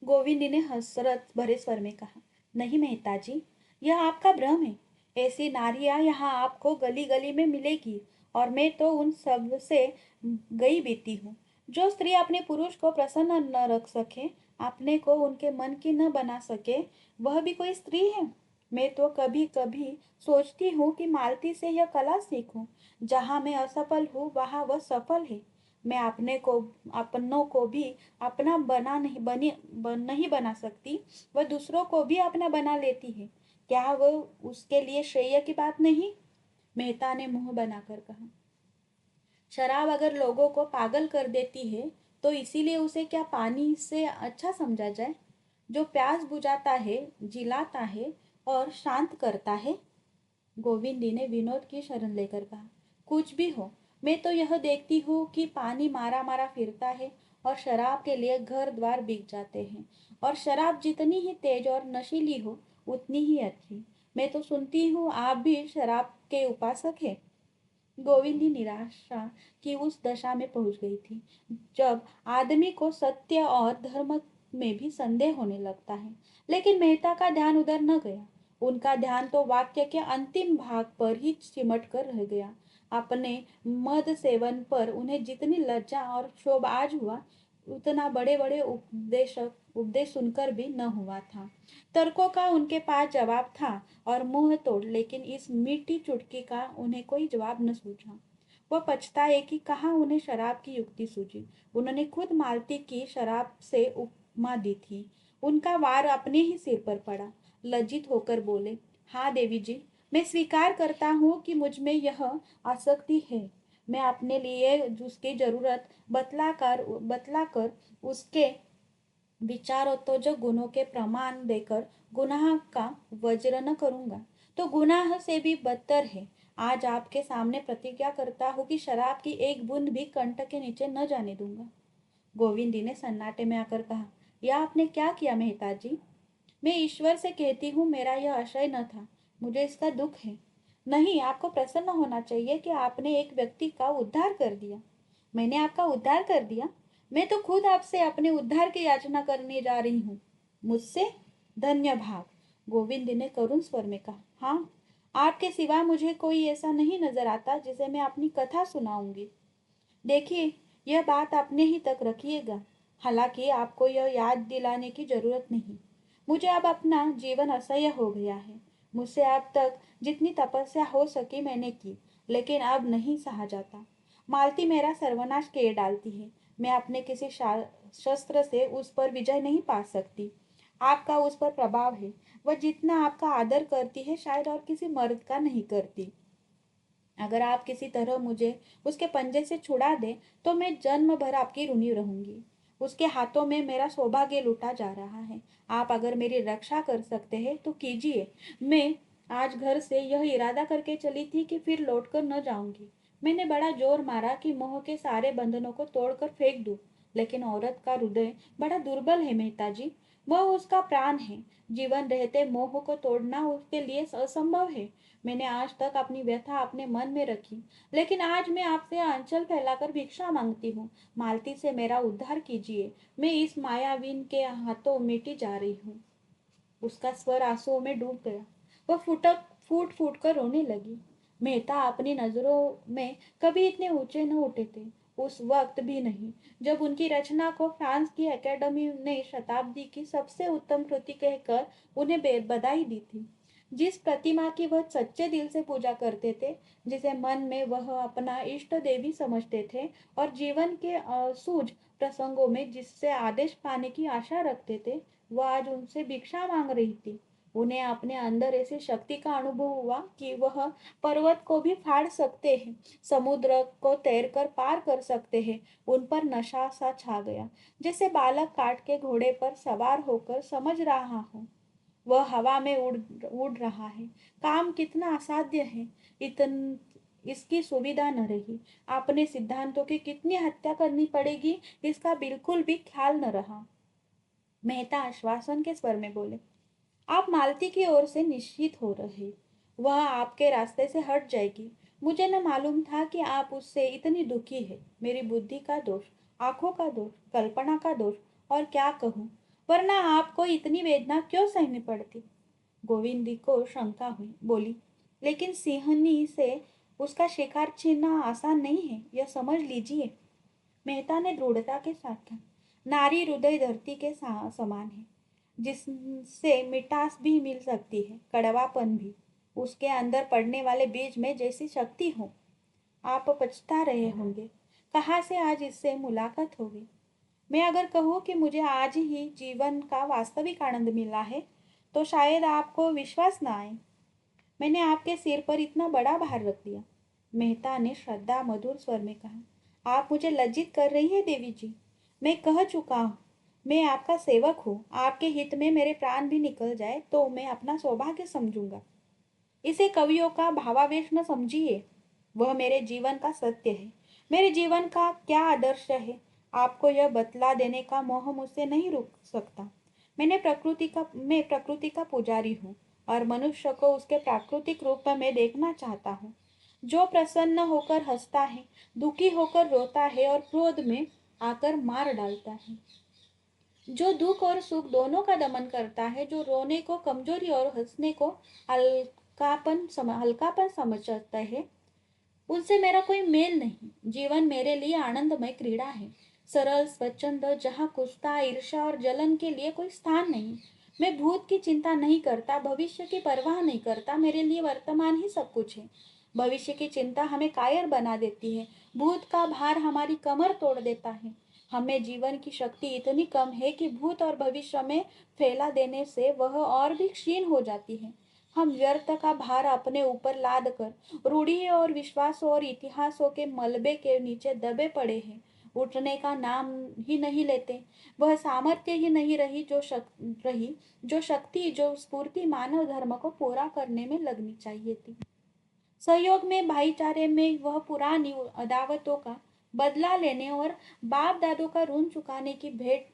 गोविंद ने हसरत भरे स्वर में कहा, नहीं मेहता जी, यह आपका भ्रम है। ऐसी नारियां यहाँ आपको गली गली में मिलेगी और मैं तो उन सब से गई बीती हूँ। जो स्त्री अपने पुरुष को प्रसन्न न रख सके, अपने को उनके मन की न बना सके, वह भी कोई स्त्री है? मैं तो कभी कभी सोचती हूँ कि मालती से यह कला सीखूं। जहाँ मैं असफल हूँ वहाँ वह सफल है। मैं अपनों को भी अपना नहीं बना सकती, वह दूसरों को भी अपना बना लेती है। क्या वह उसके लिए श्रेय की बात नहीं? मेहता ने मुंह बनाकर कहा, शराब अगर लोगों को पागल कर देती है तो इसीलिए उसे क्या पानी से अच्छा समझा जाए, जो प्यास बुझाता है, जिलाता है और शांत करता है? गोविंदी ने विनोद की शरण लेकर कहा, कुछ भी हो, मैं तो यह देखती हूँ कि पानी मारा मारा फिरता है और शराब के लिए घर द्वार बिक जाते हैं। और शराब जितनी ही तेज और नशीली हो उतनी ही अच्छी। मैं तो सुनती हूँ आप भी शराब के उपासक हैं। गोविंदी निराशा की उस दशा में पहुंच गई थी जब आदमी को सत्य और धर्म में भी संदेह होने लगता है। लेकिन मेहता का ध्यान उधर न गया। उनका ध्यान तो वाक्य के अंतिम भाग पर ही सिमट कर रह गया। अपने मद सेवन पर उन्हें जितनी लज्जा और क्षोभ आज हुआ उतना बड़े बड़े उपदेश सुनकर भी न हुआ था। तर्कों का उनके पास जवाब था और मुंह तोड़, लेकिन इस मीठी चुटकी का उन्हें कोई जवाब न सूझा। वह पछताए कि कहाँ उन्हें शराब की युक्ति सूझी। उन्होंने खुद मालती की शराब से उपमा दी थी। उनका वार अपने ही सिर पर पड़ा। लज्जित होकर बोले, हाँ देवी जी, मैं स्वीकार करता हूँ कि मुझ में यह आसक्ति है। मैं अपने लिए उसकी जरूरत बतलाकर उसके विचारों तो जो गुनों के प्रमाण देकर गुनाह का वज्र न करूंगा तो गुनाह से भी बदतर है। आज आपके सामने प्रतिज्ञा करता हूँ कि शराब की एक बूंद भी कंठ के नीचे न जाने दूंगा। गोविंदी ने सन्नाटे में आकर कहा, यह आपने क्या किया मेहता जी? मैं ईश्वर से कहती हूँ मेरा यह आशय न था, मुझे इसका दुख है। नहीं, आपको प्रसन्न होना चाहिए कि आपने एक व्यक्ति का उद्धार कर दिया। मैंने आपका उद्धार कर दिया? मैं तो खुद आपसे अपने उद्धार की याचना करने जा रही हूँ। मुझसे? धन्य भाग, गोविंद ने करुण स्वर में कहा। हाँ, आपके सिवा मुझे कोई ऐसा नहीं नजर आता जिसे मैं अपनी कथा सुनाऊंगी। देखिए, यह बात अपने ही तक रखिएगा। हालांकि आपको यह याद दिलाने की जरूरत नहीं। मुझे अब अपना जीवन असह्य हो गया है। मुझसे अब तक जितनी तपस्या हो सकी मैंने की, लेकिन अब नहीं सहा जाता। मालती मेरा सर्वनाश किए डालती है। मैं अपने किसी शस्त्र से उस पर विजय नहीं पा सकती। आपका उस पर प्रभाव है। वह जितना आपका आदर करती है शायद और किसी मर्द का नहीं करती। अगर आप किसी तरह मुझे उसके पंजे से छुड़ा दें तो मैं जन्म भर आपकी ऋणी रहूंगी। उसके हाथों में मेरा सौभाग्य लूटा जा रहा है। आप अगर मेरी रक्षा कर सकते हैं तो कीजिए। मैं आज घर से यह इरादा करके चली थी कि फिर लौटकर न जाऊंगी। मैंने बड़ा जोर मारा कि मोह के सारे बंधनों को तोड़कर फेंक दूं, लेकिन औरत का हृदय बड़ा दुर्बल है मेहता जी। वह उसका प्राण है। जीवन रहते मोह को तोड़ना उसके लिए असंभव है। मैंने आज तक अपनी व्यथा अपने मन में रखी, लेकिन आज मैं आपसे आंचल फैलाकर भिक्षा मांगती हूँ। मालती से मेरा उद्धार कीजिए। मैं इस मायावीन के हाथों मिटी जा रही हूँ। उसका स्वर आंसुओं में डूब गया। वह फुटक फूट फूट कर रोने लगी। मेहता अपनी नजरों में कभी इतने ऊंचे न उठे थे, उस वक्त भी नहीं जब उनकी रचना को फ्रांस की एकेडमी ने शताब्दी की सबसे उत्तम कृति कहकर उन्हें बधाई दी थी। जिस प्रतिमा की वह सच्चे दिल से पूजा करते थे, जिसे मन में वह अपना इष्ट देवी समझते थे और जीवन के सूझ प्रसंगों में जिससे आदेश पाने की आशा रखते थे, वह आज उनसे भिक्षा मांग रही थी। उन्हें अपने अंदर ऐसी शक्ति का अनुभव हुआ कि वह पर्वत को भी फाड़ सकते हैं, समुद्र को तैरकर पार कर सकते हैं। उन पर नशा सा छा गया, जैसे बालक काट के घोड़े पर सवार होकर समझ रहा हो वह हवा में उड़ उड़ रहा है। काम कितना असाध्य है। इतन इसकी सुविधा न रही। अपने सिद्धांतों की कितनी हत्या करनी पड़ेगी, इसका बिल्कुल भी ख्याल न रहा। मेहता आश्वासन के स्वर में बोले। आप मालती की ओर से निश्चित हो रहे। वह आपके रास्ते से हट जाएगी। मुझे न मालूम था कि आप उससे इतनी दुखी है। मेरी बुद्धि का दोष, आंखों का दोष, कल्पना का दोष, और क्या कहूँ। वरना आपको इतनी वेदना क्यों सहनी पड़ती। गोविंदी को शंका हुई, बोली। लेकिन सिंहनी से उसका शिकार छीनना आसान नहीं है, यह समझ लीजिए। मेहता ने दृढ़ता के साथ कहा। नारी हृदय धरती के समान है, जिससे मिठास भी मिल सकती है, कड़वापन भी। उसके अंदर पड़ने वाले बीज में जैसी शक्ति हो। आप पछता रहे होंगे, कहाँ से आज इससे मुलाकात होगी। मैं अगर कहूँ कि मुझे आज ही जीवन का वास्तविक आनंद मिला है, तो शायद आपको विश्वास न आए। मैंने आपके सिर पर इतना बड़ा भार रख दिया। मेहता ने श्रद्धा मधुर स्वर में कहा। आप मुझे लज्जित कर रही है देवी जी। मैं कह चुका हूँ, मैं आपका सेवक हूँ। आपके हित में मेरे प्राण भी निकल जाए तो मैं अपना सौभाग्य समझूंगा। इसे कवियों का भावावेश न समझिए। वह मेरे जीवन का सत्य है। मेरे जीवन का क्या आदर्श है, आपको यह बतला देने का मोह मुझसे नहीं रुक सकता। मैं प्रकृति का पुजारी हूँ और मनुष्य को उसके प्राकृतिक रूप में देखना चाहता हूँ। जो प्रसन्न होकर हंसता है, दुखी होकर रोता है और क्रोध में आकर मार डालता है। जो दुख और सुख दोनों का दमन करता है, जो रोने को कमजोरी और हंसने को हल्कापन समझता है, उनसे मेरा कोई मेल नहीं। जीवन मेरे लिए आनंदमय क्रीड़ा है, सरल स्वच्छंद, जहाँ कुत्ता, ईर्ष्या और जलन के लिए कोई स्थान नहीं। मैं भूत की चिंता नहीं करता, भविष्य की परवाह नहीं करता। मेरे लिए वर्तमान ही सब कुछ है। भविष्य की चिंता हमें कायर बना देती है। भूत का भार हमारी कमर तोड़ देता है। हमें जीवन की शक्ति इतनी कम है कि भूत और भविष्य में फैला देने से वह और भी क्षीण हो जाती है। हम व्यर्थ का भार अपने ऊपर लाद कर रूढ़ी और विश्वासों और इतिहासों के मलबे के नीचे दबे पड़े हैं। उठने का नाम ही नहीं लेते। वह सामर्थ्य ही नहीं जो शक्ति, जो स्फूर्ति मानव धर्म को पूरा करने में लगनी चाहिए थी। सहयोग में, भाईचारे में वह पुरानी अदावतों का बदला लेने और बाप दादों का ऋण चुकाने की भेंट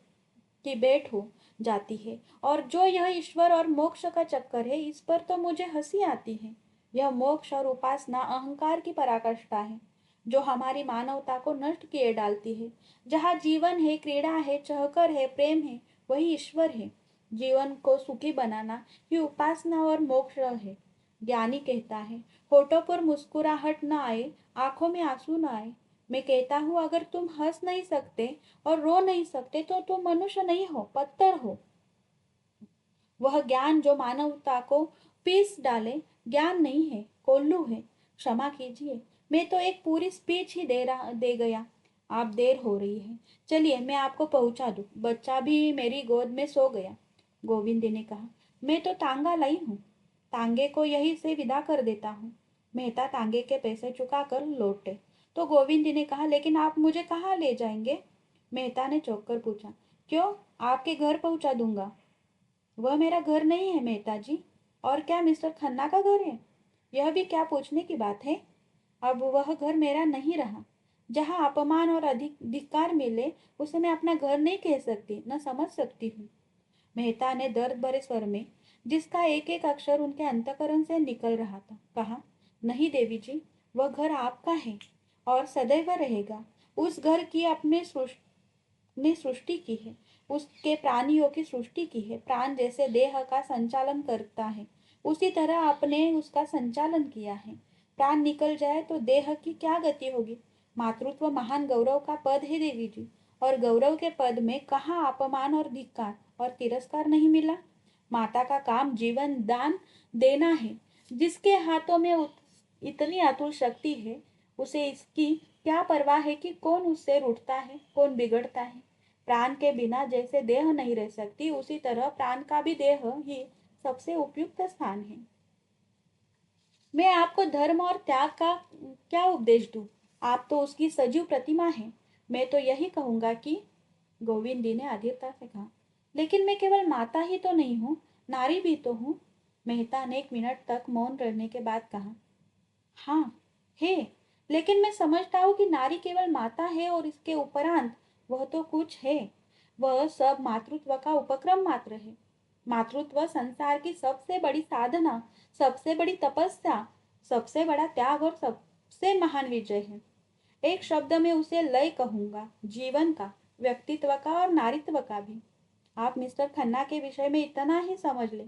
की भेंट हो जाती है। और जो यह ईश्वर और मोक्ष का चक्कर है, इस पर तो मुझे हंसी आती है। यह मोक्ष और उपासना अहंकार की पराकाष्ठा है, जो हमारी मानवता को नष्ट किए डालती है। जहाँ जीवन है, क्रीड़ा है, चहकर है, प्रेम है, वही ईश्वर है। जीवन को सुखी बनाना ही उपासना और मोक्ष है। ज्ञानी कहता है, होठों पर मुस्कुराहट न आए, आंखों में आंसू न आए। मैं कहता हूँ, अगर तुम हंस नहीं सकते और रो नहीं सकते तो तुम मनुष्य नहीं हो, पत्थर हो। वह ज्ञान जो मानवता को पीस डाले ज्ञान नहीं है, कोल्लू है। क्षमा कीजिए, मैं तो एक पूरी स्पीच ही दे गया। आप देर हो रही है, चलिए मैं आपको पहुंचा दूं। बच्चा भी मेरी गोद में सो गया। गोविंद ने कहा, मैं तो तांगा लाई हूँ, तांगे को यहीं से विदा कर देता हूँ। मेहता तांगे के पैसे चुका कर लौटे तो गोविंद ने कहा, लेकिन आप मुझे कहाँ ले जाएंगे? मेहता ने चौंक कर पूछा। क्यों, आपके घर पहुंचा दूंगा। वह मेरा घर नहीं है मेहता जी। और क्या मिस्टर खन्ना का घर है? यह भी क्या पूछने की बात है। अब वह घर मेरा नहीं रहा। जहाँ अपमान और अधिक धिक्कार मिले, उसे मैं अपना घर नहीं कह सकती, न समझ सकती हूँ। मेहता ने दर्द भरे स्वर में, जिसका एक एक अक्षर उनके अंतकरण से निकल रहा था, कहा, नहीं देवी जी, वह घर आपका है और सदैव रहेगा। उस घर की अपने ने सृष्टि की है, उसके प्राणियों की सृष्टि की है। प्राण जैसे देह का संचालन करता है, उसी तरह आपने उसका संचालन किया है। प्राण निकल जाए तो देह की क्या गति होगी। मातृत्व महान गौरव का पद है देवी जी, और गौरव के पद में कहाँ अपमान और धिक्कार और तिरस्कार नहीं मिला। माता का काम जीवन दान देना है। जिसके हाथों में इतनी अतुल शक्ति है, उसे इसकी क्या परवाह है कि कौन उससे रूठता है, कौन बिगड़ता है। प्राण के बिना जैसे देह नहीं रह सकती, उसी तरह प्राण का भी देह ही सबसे उपयुक्त स्थान है। मैं आपको धर्म और त्याग का क्या उपदेश दूं? आप तो उसकी सजीव प्रतिमा हैं। मैं तो यही कहूंगा कि, गोविंदी ने अधीरता से कहा, लेकिन मैं केवल माता ही तो नहीं हूँ, नारी भी तो हूँ। मेहता ने एक मिनट तक मौन रहने के बाद कहा, हाँ है, लेकिन मैं समझता हूँ कि नारी केवल माता है और इसके उपरांत वह तो कुछ है। वह सब मातृत्व का उपक्रम मात्र है। मातृत्व संसार की सबसे बड़ी साधना, सबसे बड़ी तपस्या, सबसे बड़ा त्याग और सबसे महान विजय है। एक शब्द में उसे लय कहूंगा, जीवन का, व्यक्तित्व का और नारित्व का भी। आप मिस्टर खन्ना के विषय में इतना ही समझ ले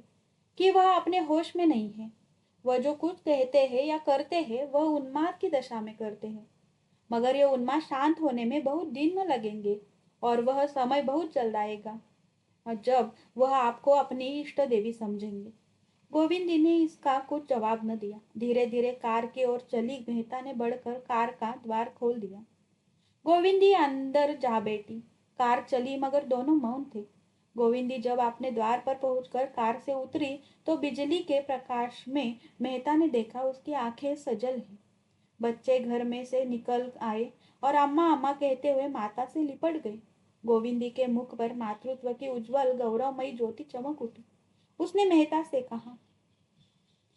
कि वह अपने होश में नहीं है। वह जो कुछ कहते हैं या करते हैं, वह उन्माद की दशा में करते हैं। मगर यह उन्माद शांत होने में बहुत दिन न लगेंगे, और वह समय बहुत जल्द आएगा, और जब वह आपको अपनी इष्ट देवी समझेंगे। गोविंद ने इसका कुछ जवाब न दिया। धीरे धीरे कार की ओर चली मेहता ने बढ़कर कार का द्वार खोल दिया। गोविंदी अंदर जा बैठी। कार चली मगर दोनों मौन थे। गोविंदी जब अपने द्वार पर पहुंचकर कार से उतरी तो बिजली के प्रकाश में मेहता ने देखा उसकी आंखें सजल हैं। बच्चे घर में से निकल आए और अम्मा अम्मा कहते हुए माता से लिपट गए। गोविंदी के मुख पर मातृत्व की उज्जवल गौरवमयी ज्योति चमक उठी। उसने मेहता से कहा,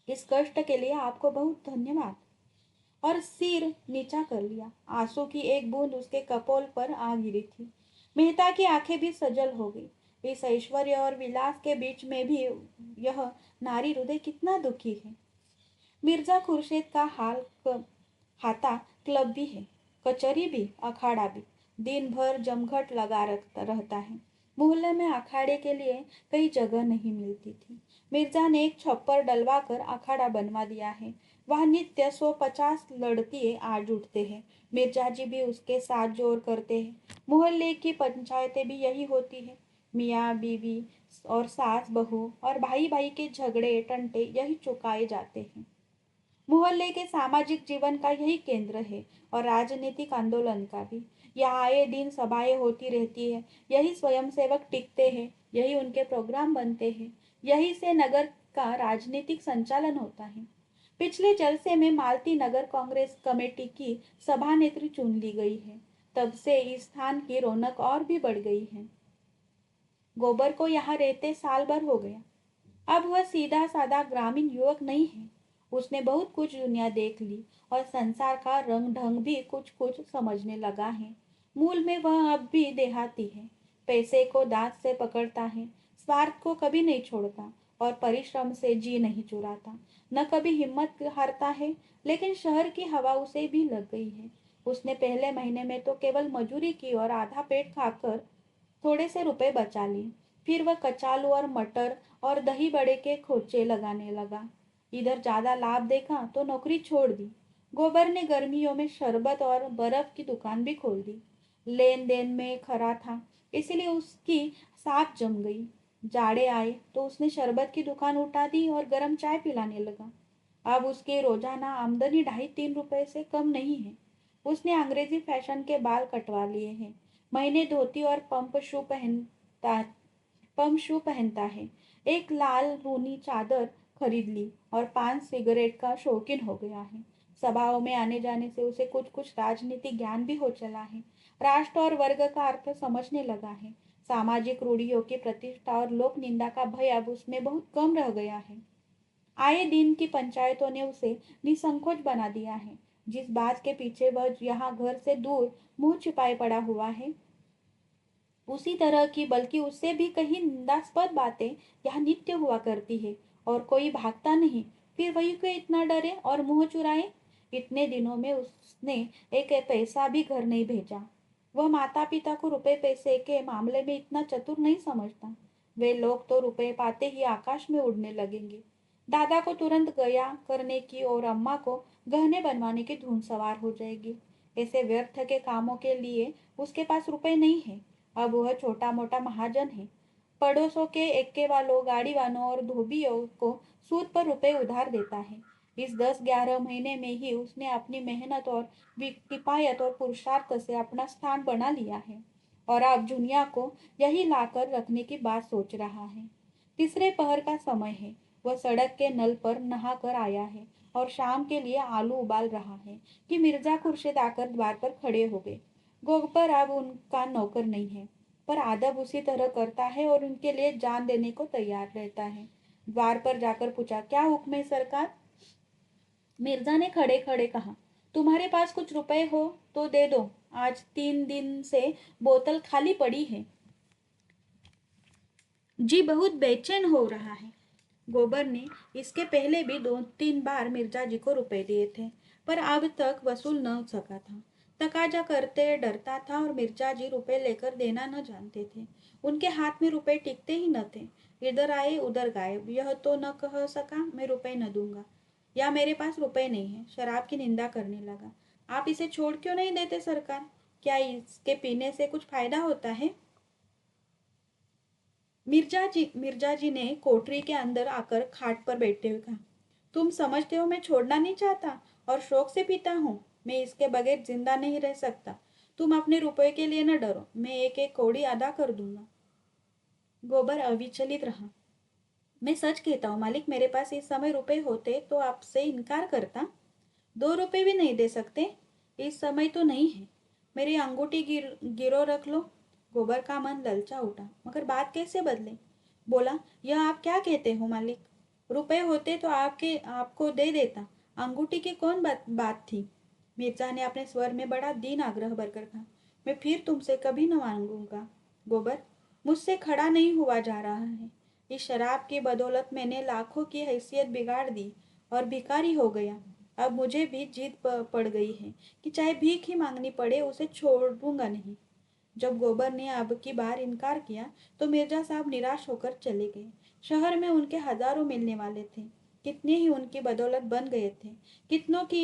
इस कष्ट के लिए आपको बहुत धन्यवाद, और सिर नीचा कर लिया। आंसू की एक बूंद उसके कपोल पर आ गिरी थी। मेहता की आंखें भी सजल हो गई। इस ऐश्वर्य और विलास के बीच में भी यह नारी हृदय कितना दुखी है। मिर्जा खुर्शीद का हाथा क्लब भी है, कचहरी भी, अखाड़ा भी। दिन भर जमघट लगा रहता है। मोहल्ले में अखाड़े के लिए कई जगह नहीं मिलती थी। मिर्जा ने एक छप्पर डलवा कर अखाड़ा बनवा दिया है। वह नित्य 150 लड़के आज उठते हैं। मिर्जा जी भी उसके साथ जोर करते हैं। मोहल्ले की पंचायतें भी यही होती है। मियाँ बीवी और सास बहू और भाई भाई के झगड़े टंटे यही चुकाए जाते हैं। मोहल्ले के सामाजिक जीवन का यही केंद्र है, और राजनीतिक आंदोलन का भी। यहाँ आए दिन सभाएं होती रहती है। यही स्वयंसेवक टिकते हैं, यही उनके प्रोग्राम बनते हैं, यही से नगर का राजनीतिक संचालन होता है। पिछले जलसे में मालती नगर कांग्रेस कमेटी की सभानेत्री चुन ली गई है। तब से इस स्थान की रौनक और भी बढ़ गई है। गोबर को यहाँ रहते साल भर हो गया। अब वह सीधा साधा ग्रामीण युवक नहीं है। उसने बहुत कुछ दुनिया देख ली और संसार का रंग ढंग भी कुछ कुछ समझने लगा है। मूल में वह अब भी देहाती है। पैसे को दांत से पकड़ता है, स्वार्थ को कभी नहीं छोड़ता और परिश्रम से जी नहीं चुराता। न कभी हिम्मत हारता है, लेकिन शहर की हवा उसे भी लग गई है। उसने पहले महीने में तो केवल मजूरी की और आधा पेट खाकर थोड़े से रुपए बचा लिए। फिर वह कचालू और मटर और दही बड़े के खोचे लगाने लगा। इधर ज्यादा लाभ देखा तो नौकरी छोड़ दी। गोबर ने गर्मियों में शरबत और बर्फ की दुकान भी खोल दी। लेन देन में खरा था, इसीलिए उसकी साख जम गई। जाड़े आए तो उसने शरबत की दुकान उठा दी और गर्म चाय पिलाने लगा। अब उसकी रोजाना आमदनी 2.5-3 रुपए से कम नहीं है। उसने अंग्रेजी फैशन के बाल कटवा लिए हैं। महीने धोती और पंप शू पहनता है। एक लाल ऊनी चादर खरीद ली और 5 सिगरेट का शौकीन हो गया है। सभाओं में आने जाने से उसे कुछ कुछ राजनीतिक ज्ञान भी हो चला है। राष्ट्र और वर्ग का अर्थ समझने लगा है। सामाजिक रूढ़ियों की प्रतिष्ठा और लोक निंदा का भय अब उसमें बहुत कम रह गया है। आए दिन की पंचायतों ने उसे निसंकोच बना दिया है। जिस बात के पीछे वह यहाँ घर से दूर मुंह छिपाए पड़ा हुआ है, उसी तरह की बल्कि उससे भी कहीं निंदास्पद बातें यहाँ नित्य हुआ करती है। और कोई भागता नहीं, फिर वही क्यों इतना डरे और मुंह चुराए। इतने दिनों में उसने एक पैसा भी घर नहीं भेजा। वह माता पिता को रुपए पैसे के मामले में इतना चतुर नहीं समझता। वे लोग तो रुपए पाते ही आकाश में उड़ने लगेंगे। दादा को तुरंत गया करने की और अम्मा को गहने बनवाने की धुन सवार हो जाएगी। ऐसे व्यर्थ के कामों के लिए उसके पास रुपए नहीं है। अब वह छोटा मोटा महाजन है। पड़ोसों के एक्के वालों, गाड़ी वालों और धोबियों को सूद पर रुपए उधार देता है। इस 10-11 महीने में ही उसने अपनी मेहनत और किफायत और पुरुषार्थ से अपना स्थान बना लिया है और अब दुनिया को यही लाकर रखने की बात सोच रहा है। तीसरे पहर का समय है। वह सड़क के नल पर नहा कर आया है और शाम के लिए आलू उबाल रहा है कि मिर्जा खुर्शीद आकर द्वार पर खड़े हो गए। गोबर अब उनका नौकर नहीं है, पर आदब उसी तरह करता है और उनके लिए जान देने को तैयार रहता है। द्वार पर जाकर पूछा, क्या हुक्म है सरकार? मिर्जा ने खड़े खड़े कहा, तुम्हारे पास कुछ रुपए हो तो दे दो। आज 3 दिन से बोतल खाली पड़ी है। जी बहुत बेचैन हो रहा है। गोबर ने इसके पहले भी 2-3 बार मिर्जा जी को रुपए दिए थे, पर अब तक वसूल न सका था। तकाजा करते डरता था और मिर्जा जी रुपए लेकर देना न जानते थे। उनके हाथ में रुपए टिकते ही न थे। इधर आए उधर गायब। यह तो न कह सका मैं रुपए न दूंगा, या मेरे पास रुपए नहीं है। शराब की निंदा करने लगा। आप इसे छोड़ क्यों नहीं देते सरकार? क्या इसके पीने से कुछ फायदा होता है? मिर्जा जी ने कोठरी के अंदर आकर खाट पर बैठते हुए कहा, तुम समझते हो मैं छोड़ना नहीं चाहता और शौक से पीता हूँ। मैं इसके बगैर जिंदा नहीं रह सकता। तुम अपने रुपए के लिए न डरो, मैं एक एक कौड़ी अदा कर दूंगा। गोबर अविचलित रहा। मैं सच कहता हूँ मालिक, मेरे पास इस समय रुपए होते तो आपसे इनकार करता। 2 रुपए भी नहीं दे सकते? इस समय तो नहीं है। मेरी अंगूठी गिरो रख लो। गोबर का मन ललचा उठा, मगर बात कैसे बदले? बोला, यह आप क्या कहते हो मालिक? रुपए होते तो आपको दे देता। अंगूठी की कौन बात थी? मिर्जा ने अपने स्वर में बड़ा दीन आग्रह भरकर कहा, मैं फिर तुमसे कभी न मांगूंगा। गोबर, मुझसे खड़ा नहीं हुआ जा रहा है। इस शराब की बदौलत मैंने लाखों की हैसियत बिगाड़ दी और भिखारी हो गया। अब मुझे भी जिद पड़ गई है कि चाहे भीख ही मांगनी पड़े, उसे छोड़ूंगा नहीं। जब गोबर ने अब की बार इनकार किया तो मिर्जा साहब निराश होकर चले गए। शहर में उनके हजारों मिलने वाले थे। कितने ही उनकी बदौलत बन गए थे। कितनों की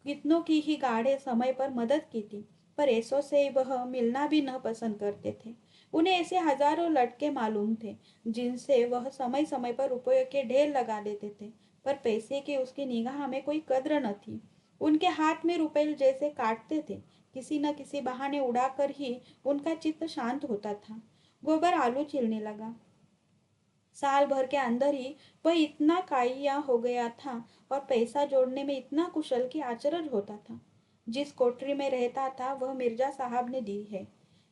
कितनों की ही गाढ़े समय पर मदद की थी, पर ऐसों से वह मिलना भी न पसंद करते थे। उन्हें ऐसे हजारों लटके मालूम थे जिनसे वह समय समय पर रुपयों के ढेर लगा देते थे, पर पैसे की उसकी निगाह में कोई कद्र न थी। उनके हाथ में रुपए जैसे काटते थे, किसी न किसी बहाने उड़ाकर ही उनका चित्त शांत होता था। गोबर आलू छीलने लगा। साल भर के अंदर ही वह इतना काया हो गया था और पैसा जोड़ने में इतना कुशल कि आश्चर्य होता था। जिस कोठरी में रहता था वह मिर्जा साहब ने दी है।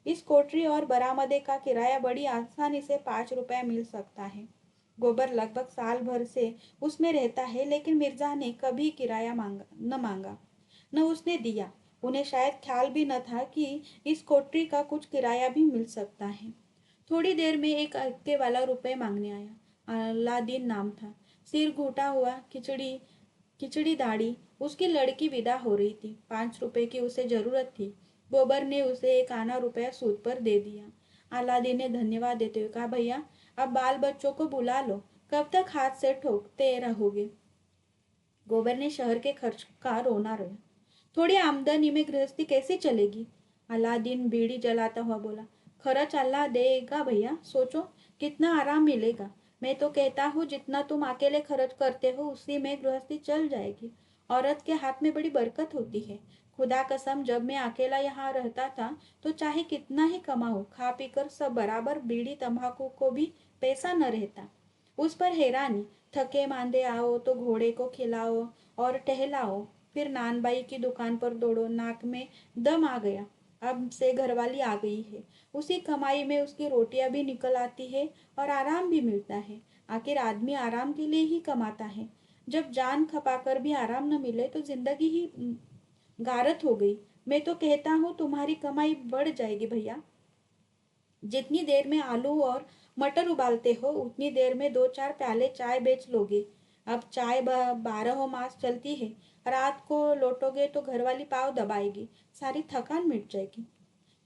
इस कोठरी और बरामदे का किराया बड़ी आसानी से 5 रुपया मिल सकता है। गोबर लगभग साल भर से उसमें रहता है, लेकिन मिर्जा ने कभी किराया न मांगा, न उसने दिया। उन्हें शायद ख्याल भी न था कि इस कोठरी का कुछ किराया भी मिल सकता है। थोड़ी देर में एक अक्के वाला रुपए मांगने आया। अलादीन नाम था। सिर घुटा हुआ, खिचड़ी खिचड़ी दाढ़ी। उसकी लड़की विदा हो रही थी। 5 रुपए की उसे जरूरत थी। गोबर ने उसे 1 आना रुपया सूद पर दे दिया। अलादीन ने धन्यवाद देते हुए कहा, भैया अब बाल बच्चों को बुला लो, कब तक हाथ से ठोकते रहोगे। गोबर ने शहर के खर्च का रोना रोया। थोड़ी आमदनी में गृहस्थी कैसे चलेगी। अलादीन बीड़ी जलाता हुआ बोला, खर्च अल्लाह देगा भैया, सोचो कितना आराम मिलेगा। मैं तो कहता हूँ जितना तुम अकेले खर्च करते हो उसी में गृहस्थी चल जाएगी। औरत के हाथ में बड़ी बरकत होती है। खुदा कसम जब मैं अकेला यहाँ रहता था तो चाहे कितना ही कमाओ, खा पीकर सब बराबर, बीड़ी तंबाकू को भी पैसा न रहता। उस पर हैरानी, थके मांदे आओ तो घोड़े को खिलाओ और टहलाओ, फिर नानबाई की दुकान पर दौड़ो, नाक में दम आ गया। अब से घरवाली आ गई है, उसी कमाई में उसकी रोटियां भी निकल आती है और आराम भी मिलता है। आखिर आदमी आराम के लिए ही कमाता है। जब जान खपाकर भी आराम न मिले तो जिंदगी ही गारत हो गई। मैं तो कहता हूँ तुम्हारी कमाई बढ़ जाएगी भैया। जितनी देर में आलू और मटर उबालते हो उतनी देर में 2-4 प्याले चाय बेच लोगे। अब चाय 12 मास चलती है। रात को लौटोगे तो घरवाली पाव दबाएगी, सारी थकान मिट जाएगी।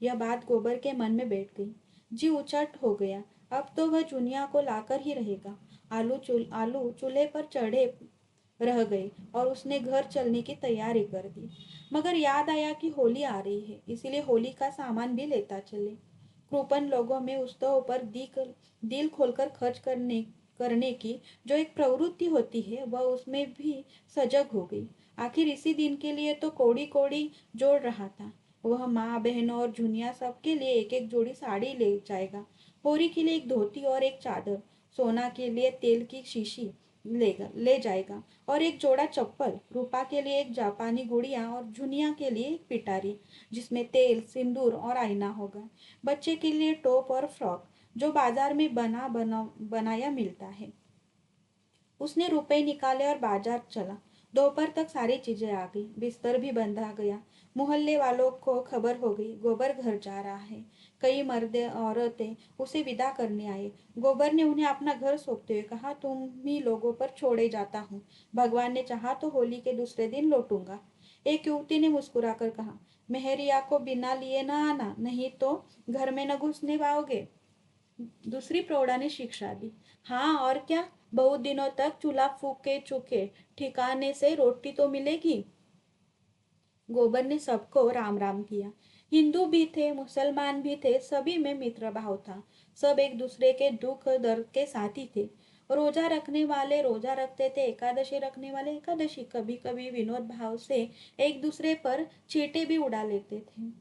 यह बात गोबर के मन में बैठ गई। जी उचट हो गया। अब तो वह चुनिया को लाकर ही रहेगा। आलू चूल्हे पर चढ़े रह गए और उसने घर चलने की तैयारी कर दी। मगर याद आया कि होली आ रही है, इसीलिए होली का सामान भी लेता चले। कृपण लोगों में उत्सव पर दिल खोलकर खर्च करने की जो एक प्रवृत्ति होती है वह उसमें भी सजग हो गई। आखिर इसी दिन के लिए तो कौड़ी कौड़ी जोड़ रहा था। वह माँ बहनों और जुनिया सबके लिए एक एक जोड़ी साड़ी ले जाएगा। होरी के लिए एक धोती और एक चादर, सोना के लिए तेल की शीशी ले जाएगा और एक जोड़ा चप्पल, रूपा के लिए एक जापानी गुड़िया और जुनिया के लिए एक पिटारी जिसमें तेल, सिंदूर और आईना होगा। बच्चे के लिए टॉप और फ्रॉक जो बाजार में बनाया मिलता है। उसने रुपए निकाले और बाजार चला। दोपहर तक सारी चीजें आ गई, बिस्तर भी बंधा गया। मोहल्ले वालों को खबर हो गई गोबर घर जा रहा है। कई मर्द औरतें उसे विदा करने आए। गोबर ने उन्हें अपना घर सौंपते हुए कहा, तुम ही लोगों पर छोड़े जाता हूँ, भगवान ने चाहा तो होली के दूसरे दिन लौटूंगा। एक युवती ने मुस्कुराकर कहा, मेहरिया को बिना लिए न आना, नहीं तो घर में न घुसने पाओगे। दूसरी प्रौढ़ा ने शिक्षा दी, हाँ और क्या, बहुत दिनों तक चूल्हा फूके चुके ठिकाने से रोटी तो मिलेगी। गोबर ने सबको राम राम किया। हिंदू भी थे, मुसलमान भी थे, सभी में मित्र भाव था। सब एक दूसरे के दुख दर्द के साथी थे। रोजा रखने वाले रोजा रखते थे, एकादशी रखने वाले एकादशी, कभी कभी विनोद भाव से एक दूसरे पर चींटे भी उड़ा लेते थे।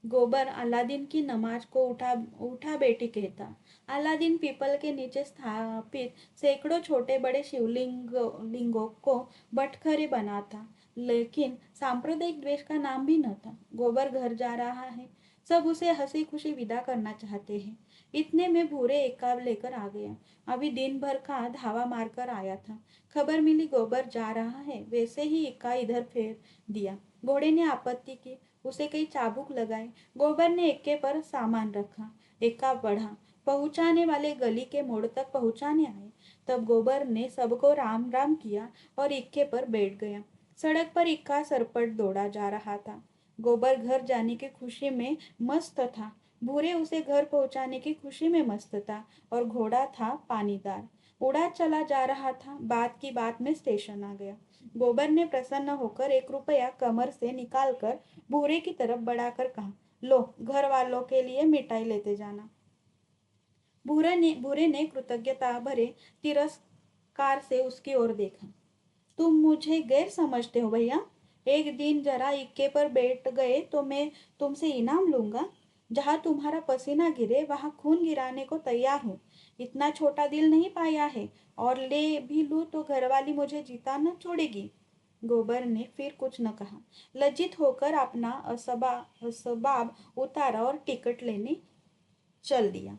गोबर अलादीन की नमाज को उठा उठा बेटी कहता। अलादीन पीपल के नीचे स्थापित सैकड़ों छोटे बड़े लिंगों को बटखरे बनाता, लेकिन सांप्रदायिक द्वेष का नाम भी न था। गोबर घर जा रहा है, सब उसे हंसी खुशी विदा करना चाहते हैं। इतने में भूरे एकाब लेकर आ गया। अभी दिन भर का धावा मारकर आया था। खबर मिली गोबर जा रहा है, वैसे ही इक्का इधर फेर दिया। घोड़े ने आपत्ति की, उसे कई चाबुक लगाए। गोबर ने इक्के पर सामान रखा। इक्का बढ़ा, पहुंचाने वाले गली के मोड़ तक पहुंचाने आए। तब गोबर ने सबको राम राम किया और इक्के पर बैठ गया। सड़क पर इक्का सरपट दौड़ा जा रहा था। गोबर घर जाने की खुशी में मस्त था, भूरे उसे घर पहुंचाने की खुशी में मस्त था और घोड़ा था पानीदार, उड़ा चला जा रहा था। बात की बात में स्टेशन आ गया। गोबर ने प्रसन्न होकर 1 रुपया कमर से निकालकर भूरे की तरफ बढ़ाकर कहा, लो घर वालों के लिए मिठाई लेते जाना। भूरे ने कृतज्ञता भरे तिरस्कार से उसकी ओर देखा। तुम मुझे गैर समझते हो भैया। एक दिन जरा इक्के पर बैठ गए तो मैं तुमसे इनाम लूंगा। जहाँ तुम्हारा पसीना गिरे वहां खून गिराने को तैयार हूँ। इतना छोटा दिल नहीं पाया है, और ले भी लूँ तो घरवाली मुझे जीता न छोड़ेगी। गोबर ने फिर कुछ न कहा। लज्जित होकर अपना असबाब उतारा और टिकट लेने चल दिया।